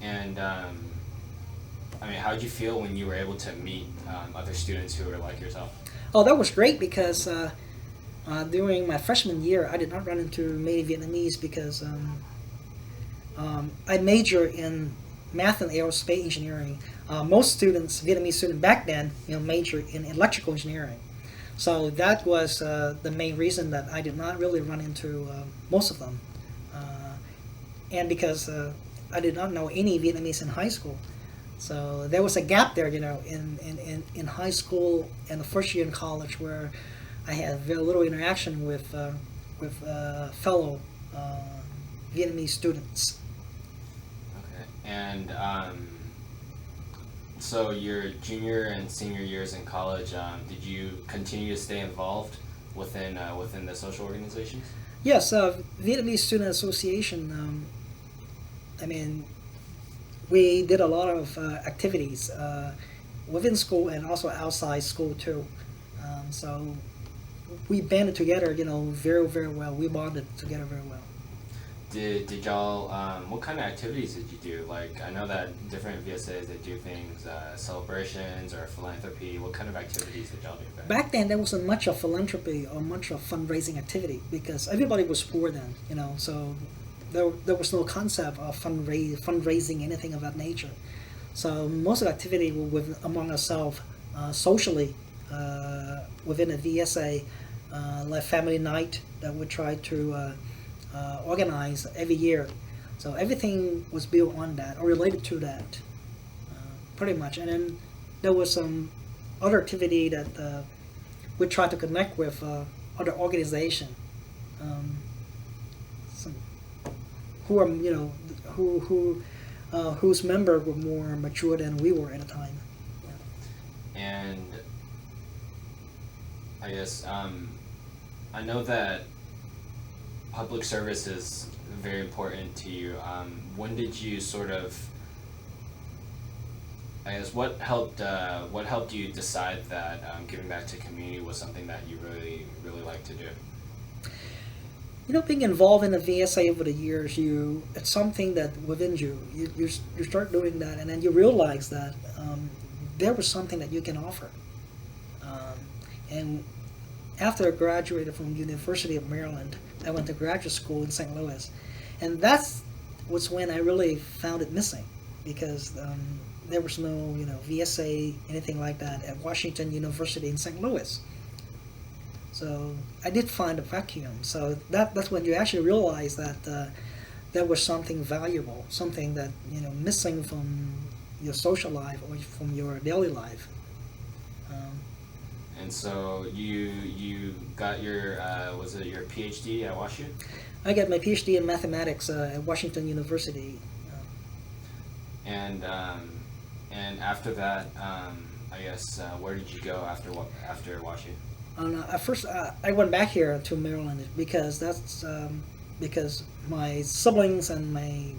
S2: Yeah.
S1: And I mean, how did you feel when you were able to meet other students who were like yourself?
S2: Oh, that was great, because during my freshman year, I did not run into many Vietnamese because I majored in math and aerospace engineering. Most students, Vietnamese students back then, majored in electrical engineering. So that was the main reason that I did not really run into most of them. And because I did not know any Vietnamese in high school. So there was a gap there, in high school and the first year in college where I had very little interaction with fellow Vietnamese students.
S1: Okay. And so your junior and senior years in college, did you continue to stay involved within the social organizations?
S2: Yes, Vietnamese Student Association. I mean, we did a lot of activities within school and also outside school too. So we banded together, very, very well. We bonded together very well.
S1: Did y'all, what kind of activities did you do? Like, I know that different VSAs, they do things, celebrations or philanthropy. What kind of activities did y'all do back?
S2: Back then, there wasn't much of philanthropy or much of fundraising activity because everybody was poor then, so there was no concept of fundraising, anything of that nature. So most of the activity were among ourselves, socially, within a VSA, like family night that we try to organize every year. So everything was built on that or related to that, pretty much. And then there was some other activity that we tried to connect with other organizations, who are whose members were more mature than we were at the time. Yeah.
S1: And I guess I know that public service is very important to you. When did you sort of, I guess, what helped you decide that giving back to community was something that you really, really like to do?
S2: Being involved in the VSA over the years, it's something that within you start doing that, and then you realize that there was something that you can offer. And after I graduated from University of Maryland, I went to graduate school in St. Louis, and that was when I really found it missing, because there was no VSA, anything like that at Washington University in St. Louis. So I did find a vacuum. So that's when you actually realize that there was something valuable, something that missing from your social life or from your daily life.
S1: And so you got your was it your PhD at WashU?
S2: I got my PhD in mathematics at Washington University.
S1: And after that, I guess where did you go after WashU?
S2: At first, I went back here to Maryland because that's because my siblings and my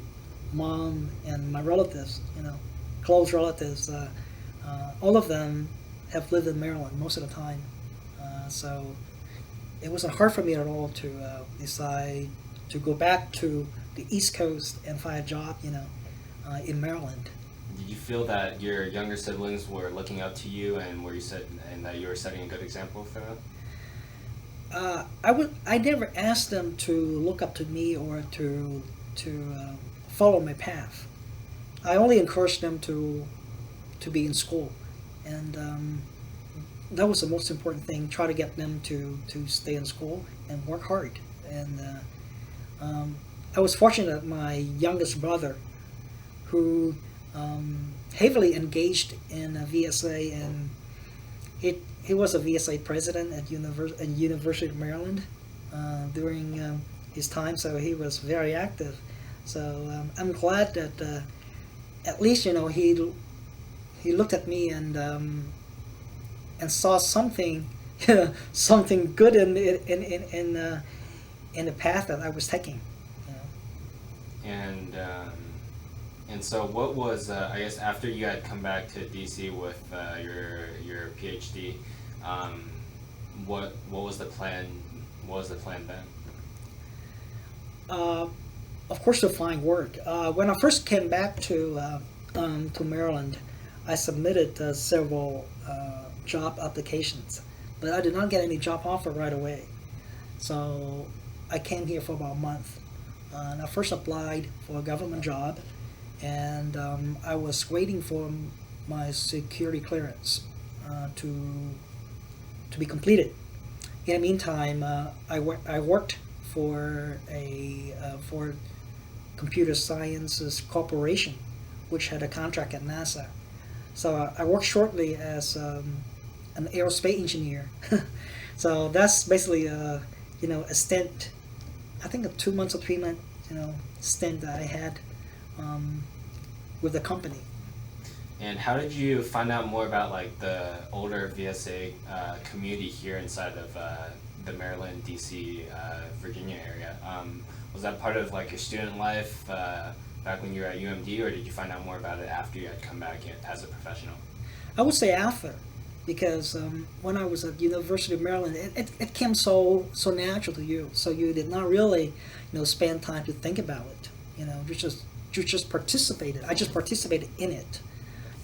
S2: mom and my relatives, close relatives, all of them have lived in Maryland most of the time. So it wasn't hard for me at all to decide to go back to the East Coast and find a job, in Maryland.
S1: Did you feel that your younger siblings were looking up to you, and that you were setting a good example for them?
S2: I never asked them to look up to me or to follow my path. I only encouraged them to be in school, and that was the most important thing. Try to get them to stay in school and work hard. And I was fortunate that my youngest brother, who heavily engaged in VSA, and he was a VSA president at University of Maryland during his time, so he was very active. So I'm glad that at least he looked at me and saw something something good in the path that I was taking.
S1: And so what was, I guess after you had come back to DC with your PhD, what was the plan? What was the plan then?
S2: Of course, to find work. When I first came back to Maryland, I submitted several job applications, but I did not get any job offer right away. So I came here for about a month. And I first applied for a government job, and I was waiting for my security clearance to be completed. In the meantime, I worked for Computer Sciences Corporation, which had a contract at NASA. So I worked shortly as an aerospace engineer. So that's basically a stint, I think a 2 months or 3 month stint that I had with the company.
S1: And how did you find out more about like the older VSA community here inside of the Maryland, DC, Virginia area? Was that part of like your student life back when you were at UMD, or did you find out more about it after you had come back as a professional?
S2: I would say after, because when I was at University of Maryland, it came so natural to you. So you did not really spend time to think about it. You just participated. I just participated in it.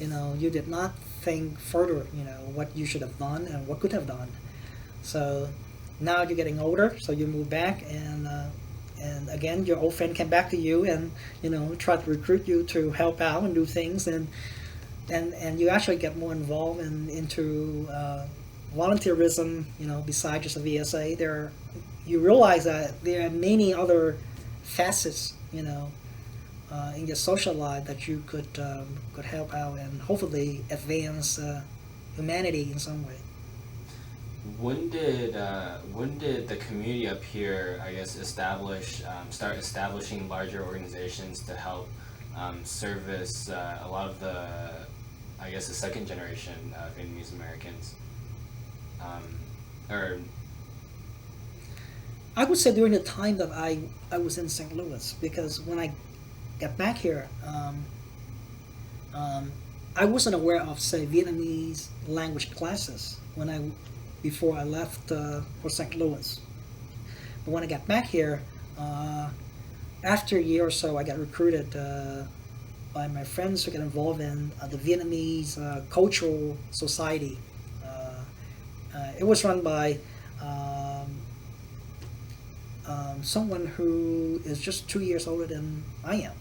S2: You did not think further, what you should have done and what could have done. So now you're getting older, so you move back, and again, your old friend came back to you and tried to recruit you to help out and do things, and you actually get more involved into volunteerism. Besides just a VSA, you realize that there are many other facets, in your social life that you could help out and hopefully advance humanity in some way.
S1: When did the community up here, I guess, start establishing larger organizations to help service a lot of the, I guess, the second generation Vietnamese Americans? Or
S2: I would say during the time that I was in St. Louis, because when I got back here, I wasn't aware of, say, Vietnamese language classes before I left for St. Louis. But when I got back here, after a year or so, I got recruited by my friends who got involved in the Vietnamese Cultural Society. It was run by someone who is just 2 years older than I am,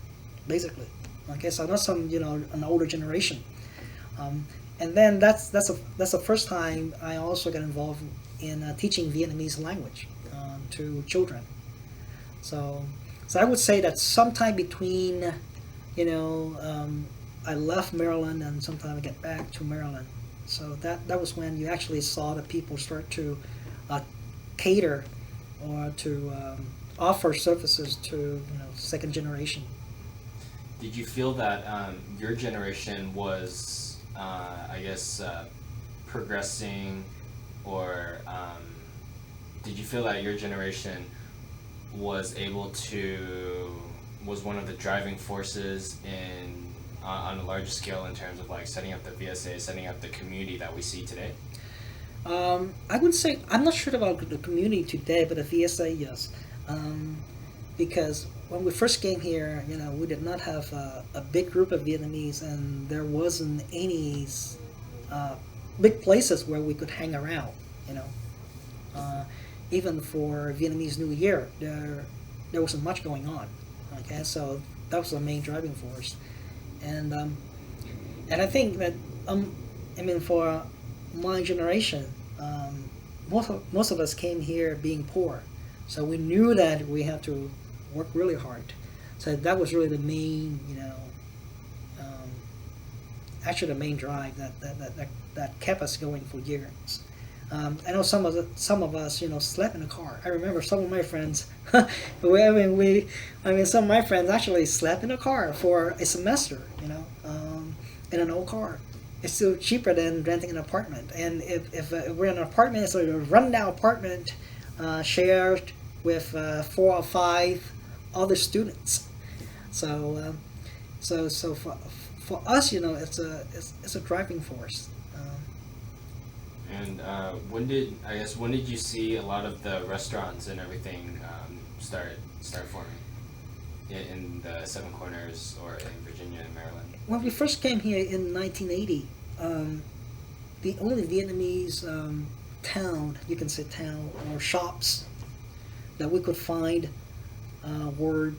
S2: basically. Okay, so not an older generation. And then that's the first time I also got involved in teaching Vietnamese language to children. So I would say that sometime between, I left Maryland and sometime I get back to Maryland. So that was when you actually saw the people start to cater or to offer services to second generation.
S1: did you feel that your generation was, I guess, progressing, or did you feel that your generation was one of the driving forces on a larger scale in terms of like setting up the VSA, setting up the community that we see today?
S2: I would say I'm not sure about the community today, but the VSA, yes, because when we first came here, we did not have a big group of Vietnamese, and there wasn't any big places where we could hang around. Even for Vietnamese New Year, there wasn't much going on. Okay, so that was the main driving force, and I think that for my generation, most of us came here being poor, so we knew that we had to work really hard. So that was really the main, actually the main drive that kept us going for years. I know some of us, slept in a car. I remember some of my friends. Some of my friends actually slept in a car for a semester. In an old car. It's still cheaper than renting an apartment. And if we're in an apartment, it's a rundown apartment shared with 4 or 5 other students. So for us, it's a driving force.
S1: And when did you see a lot of the restaurants and everything start forming in the Seven Corners or in Virginia and Maryland?
S2: When we first came here in 1980, the only Vietnamese town or shops that we could find were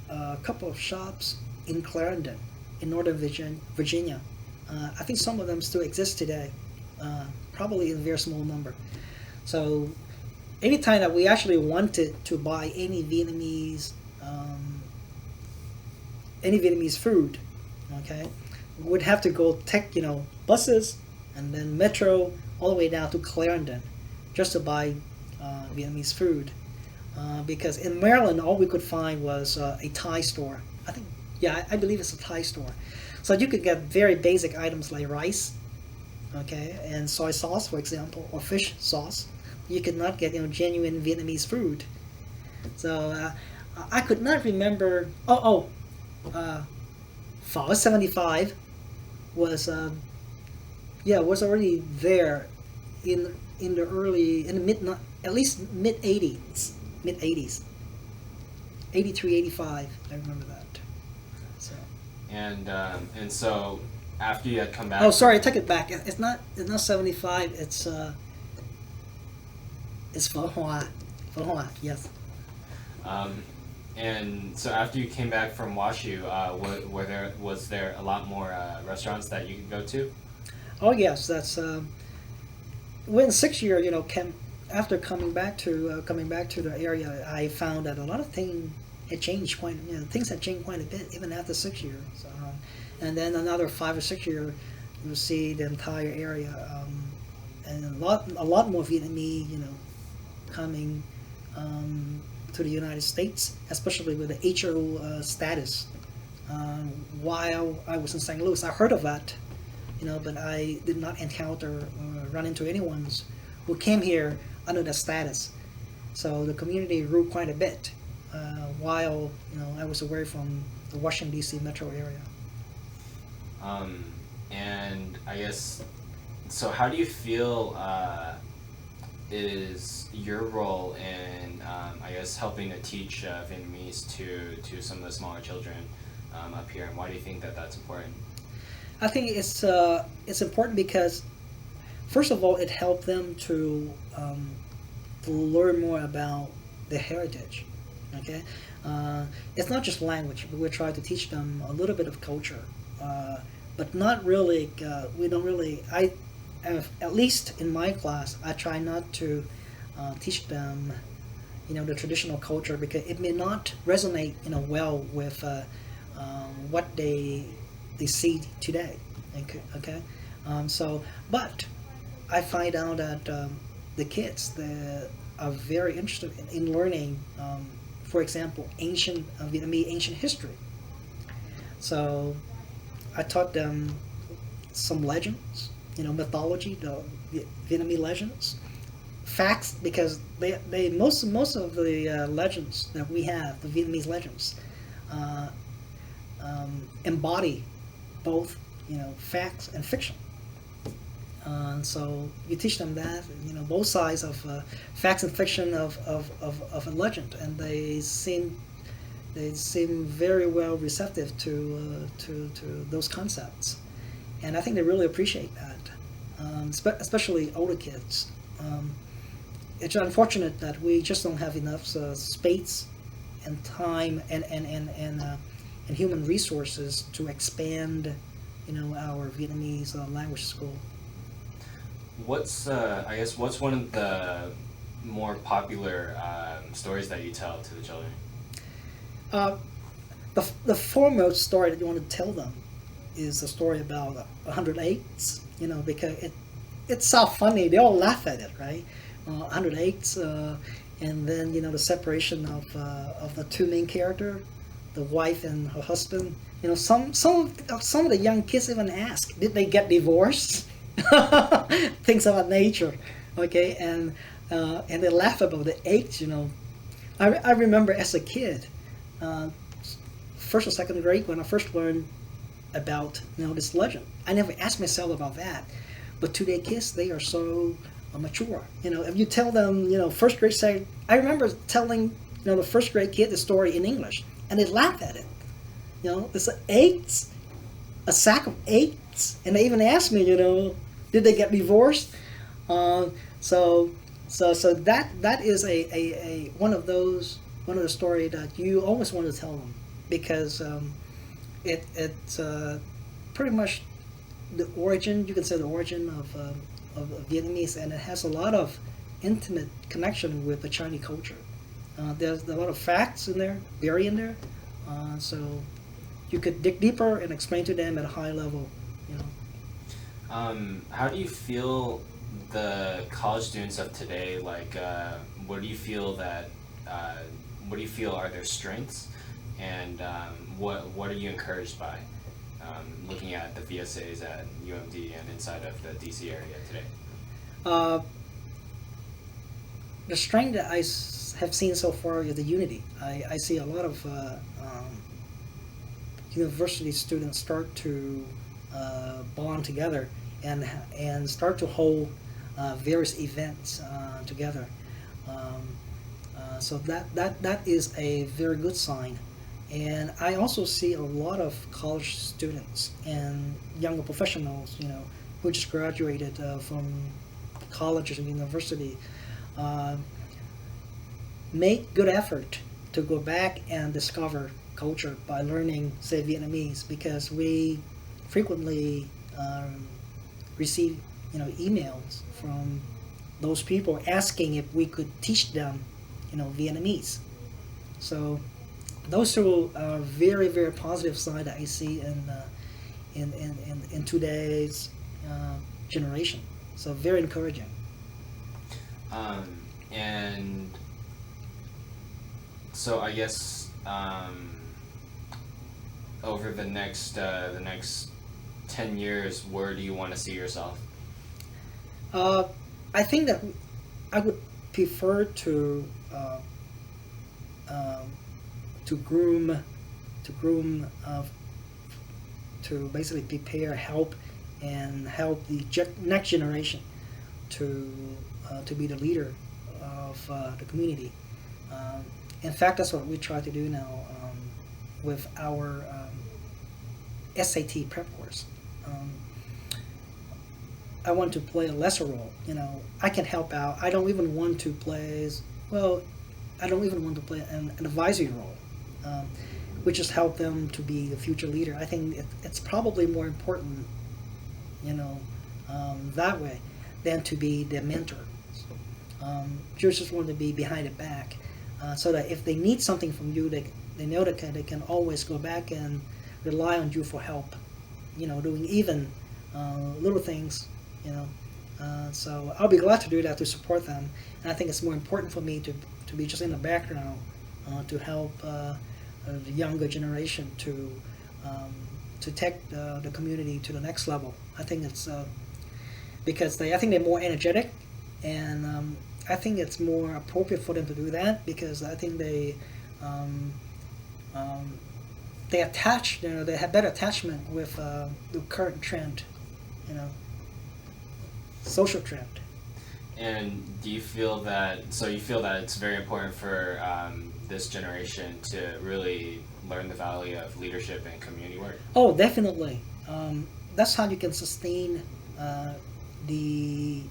S2: a couple of shops in Clarendon, in Northern Virginia. I think some of them still exist today, probably in a very small number. So anytime that we actually wanted to buy any Vietnamese any Vietnamese food, okay, would have to go take, buses and then metro all the way down to Clarendon just to buy Vietnamese food. Because in Maryland, all we could find was a Thai store. I think, yeah, I believe it's a Thai store. So you could get very basic items like rice, okay, and soy sauce, for example, or fish sauce. You could not get, genuine Vietnamese food. So I could not remember. Phở 75 was was already there in the mid 80s, 83, 85. I remember that. So.
S1: And so after you had come back.
S2: Oh, sorry, I take it back. It's not 75. It's Phở Hoa. Phở Hoa, yes.
S1: And so after you came back from WashU, was there a lot more restaurants that you could go to?
S2: Oh yes, that's when 6 year, after coming back to the area, I found that a lot of things had changed things had changed quite a bit even after 6 years. And then another 5 or 6 years, you see the entire area, and a lot more Vietnamese, coming to the United States, especially with the HO status. While I was in St. Louis, I heard of that, but I did not encounter or run into anyone who came here under that status. So the community grew quite a bit while I was away from the Washington D.C. metro area.
S1: And I guess, so how do you feel is your role in, I guess, helping to teach Vietnamese to some of the smaller children up here, and why do you think that that's important?
S2: I think it's important because, first of all, it helped them to learn more about their heritage. Okay, it's not just language, but we try to teach them a little bit of culture, but not really. We don't really. At least in my class, I try not to teach them, the traditional culture, because it may not resonate, well with what they see today. Okay, but I find out that the kids that are very interested in learning, for example, ancient Vietnamese ancient history. So I taught them some legends, mythology, the Vietnamese legends, facts, because they most of the legends that we have, the Vietnamese legends, embody both facts and fiction. So you teach them that, both sides of facts and fiction of a legend, and they seem very well receptive to those concepts, and I think they really appreciate that, especially older kids. It's unfortunate that we just don't have enough space and time and human resources to expand, our Vietnamese language school.
S1: What's one of the more popular stories that you tell to the children?
S2: The foremost story that you want to tell them is the story about 100 eggs, because it's so funny. They all laugh at it, right? 100 eggs, and then the separation of the two main characters, the wife and her husband. Some of the young kids even ask, did they get divorced? Things of that nature, okay, and they laugh about the eggs. I remember as a kid, first or second grade, when I first learned about this legend, I never asked myself about that. But today kids, they are so mature. If you tell them, first grade, say, I remember telling the first grade kid the story in English, and they laugh at it. It's eggs, a sack of eggs, and they even asked me, did they get divorced? So that is a one of the story that you always want to tell them, because it's pretty much the origin, you can say the origin of Vietnamese, and it has a lot of intimate connection with the Chinese culture. There's a lot of facts in there, buried in there, so you could dig deeper and explain to them at a high level, you know.
S1: How do you feel the college students of today, like, what do you feel that, what do you feel are their strengths, and what are you encouraged by, looking at the VSAs at UMD and inside of the DC area today?
S2: Uh, the strength that have seen so far is the unity. I see a lot of university students start to bond together and start to hold various events together. So that is a very good sign. And I also see a lot of college students and younger professionals, you know, who just graduated from colleges and university, make good effort to go back and discover culture by learning, say, Vietnamese, because we frequently receive, you know, emails from those people asking if we could teach them, you know, Vietnamese. So those two are very, very positive side that I see in today's generation. So very encouraging.
S1: And so I guess over the next 10 years, where do you want to see yourself?
S2: I think that I would prefer to groom to basically prepare, help the next generation to be the leader of the community. In fact, that's what we try to do now with our SAT prep course. I want to play a lesser role. You know, I can help out. I don't even want to play an advisory role, which just help them to be the future leader. I think it's probably more important, you know, that way than to be their mentor. You just want to be behind the back, so that if they need something from you, they know that they can always go back and rely on you for help. You know, doing even little things. You know, so I'll be glad to do that to support them. And I think it's more important for me to be just in the background to help the younger generation to take the community to the next level. I think it's because I think they're more energetic, and I think it's more appropriate for them to do that because I think they attach, you know, they have better attachment with the current trend, you know, social trend.
S1: And do you feel that, so you feel that it's very important for this generation to really learn the value of leadership and community work?
S2: Oh, definitely. That's how you can sustain the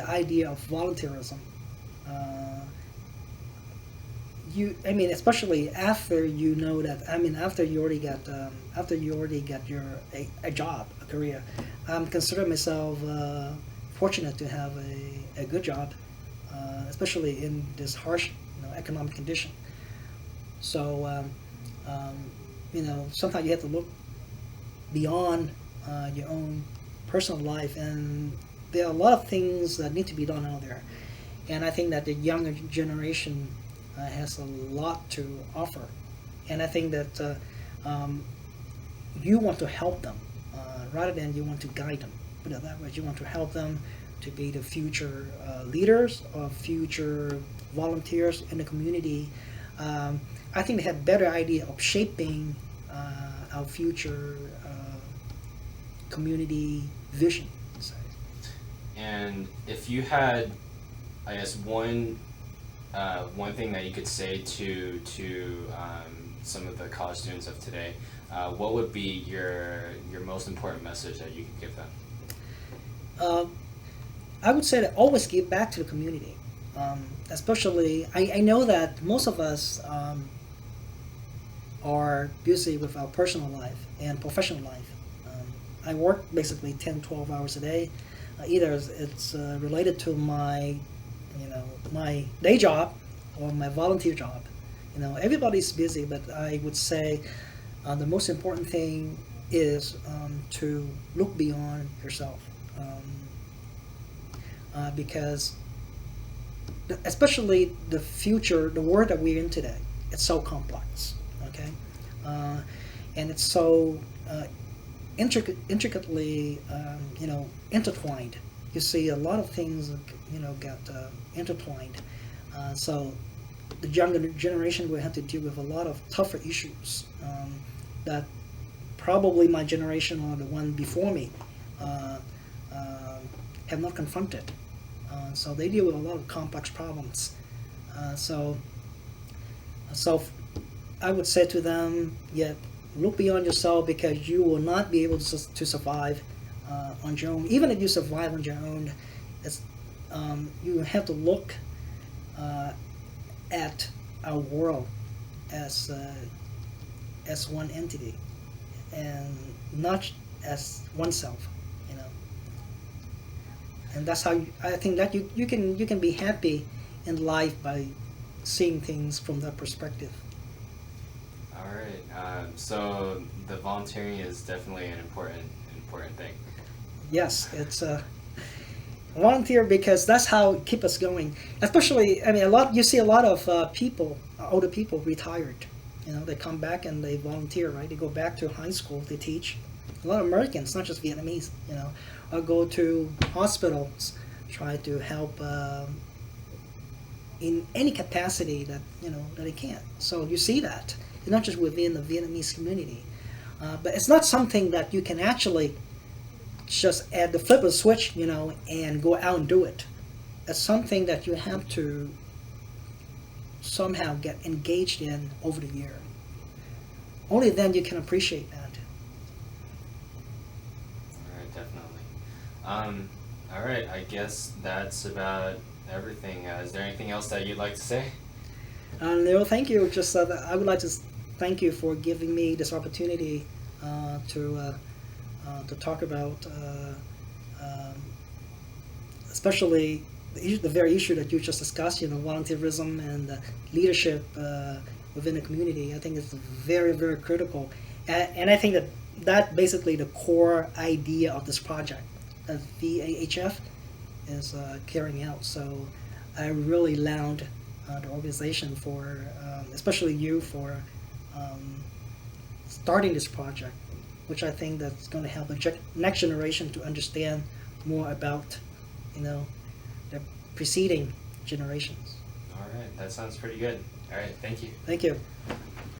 S2: idea of volunteerism. Especially after you know that. After you already got your a job, a career. I'm considering myself fortunate to have a good job, especially in this harsh, you know, economic condition. So you know, sometimes you have to look beyond your own personal life, and there are a lot of things that need to be done out there. And I think that the younger generation has a lot to offer, and I think that you want to help them rather than you want to guide them. Put it that way, you want to help them to be the future leaders or future volunteers in the community. I think they have better idea of shaping our future community vision.
S1: And if you had, I guess, one thing that you could say to some of the college students of today, what would be your most important message that you could give them?
S2: I would say that always give back to the community. Especially, I know that most of us are busy with our personal life and professional life. I work basically 10, 12 hours a day. Either it's related to my my day job or my volunteer job. Everybody's busy, but I would say the most important thing is to look beyond yourself, because especially the future, the world that we're in today, it's so complex, okay, and it's so intricately, intertwined. You see a lot of things, got intertwined. So the younger generation will have to deal with a lot of tougher issues that probably my generation or the one before me have not confronted. So they deal with a lot of complex problems. So I would say to them, yeah, look beyond yourself, because you will not be able to survive on your own. Even if you survive on your own, it's, you have to look at our world as one entity, and not as oneself. And that's how I think that you can be happy in life by seeing things from that perspective.
S1: All right. So the volunteering is definitely an important thing.
S2: Yes, it's volunteer, because that's how it keep us going. Especially, I mean, you see a lot of people, older people, retired. They come back and they volunteer, right? They go back to high school, they teach. A lot of Americans, not just Vietnamese, or go to hospitals, try to help in any capacity that that they can. So you see that. It's not just within the Vietnamese community, but it's not something that you can actually just at the flip of a switch, and go out and do it. It's something that you have to somehow get engaged in over the year. Only then you can appreciate that.
S1: All right, definitely. All right, I guess that's about everything. Is there anything else that you'd like to say?
S2: No, thank you. Just I would like to thank you for giving me this opportunity to talk about, especially the very issue that you just discussed, volunteerism and leadership within the community. I think it's very, very critical. And I think that basically the core idea of this project that VAHF is carrying out. So I really laud the organization for, especially you, for starting this project, which I think that's going to help the next generation to understand more about, the preceding generations.
S1: All right, that sounds pretty good. All right, thank you.
S2: Thank you.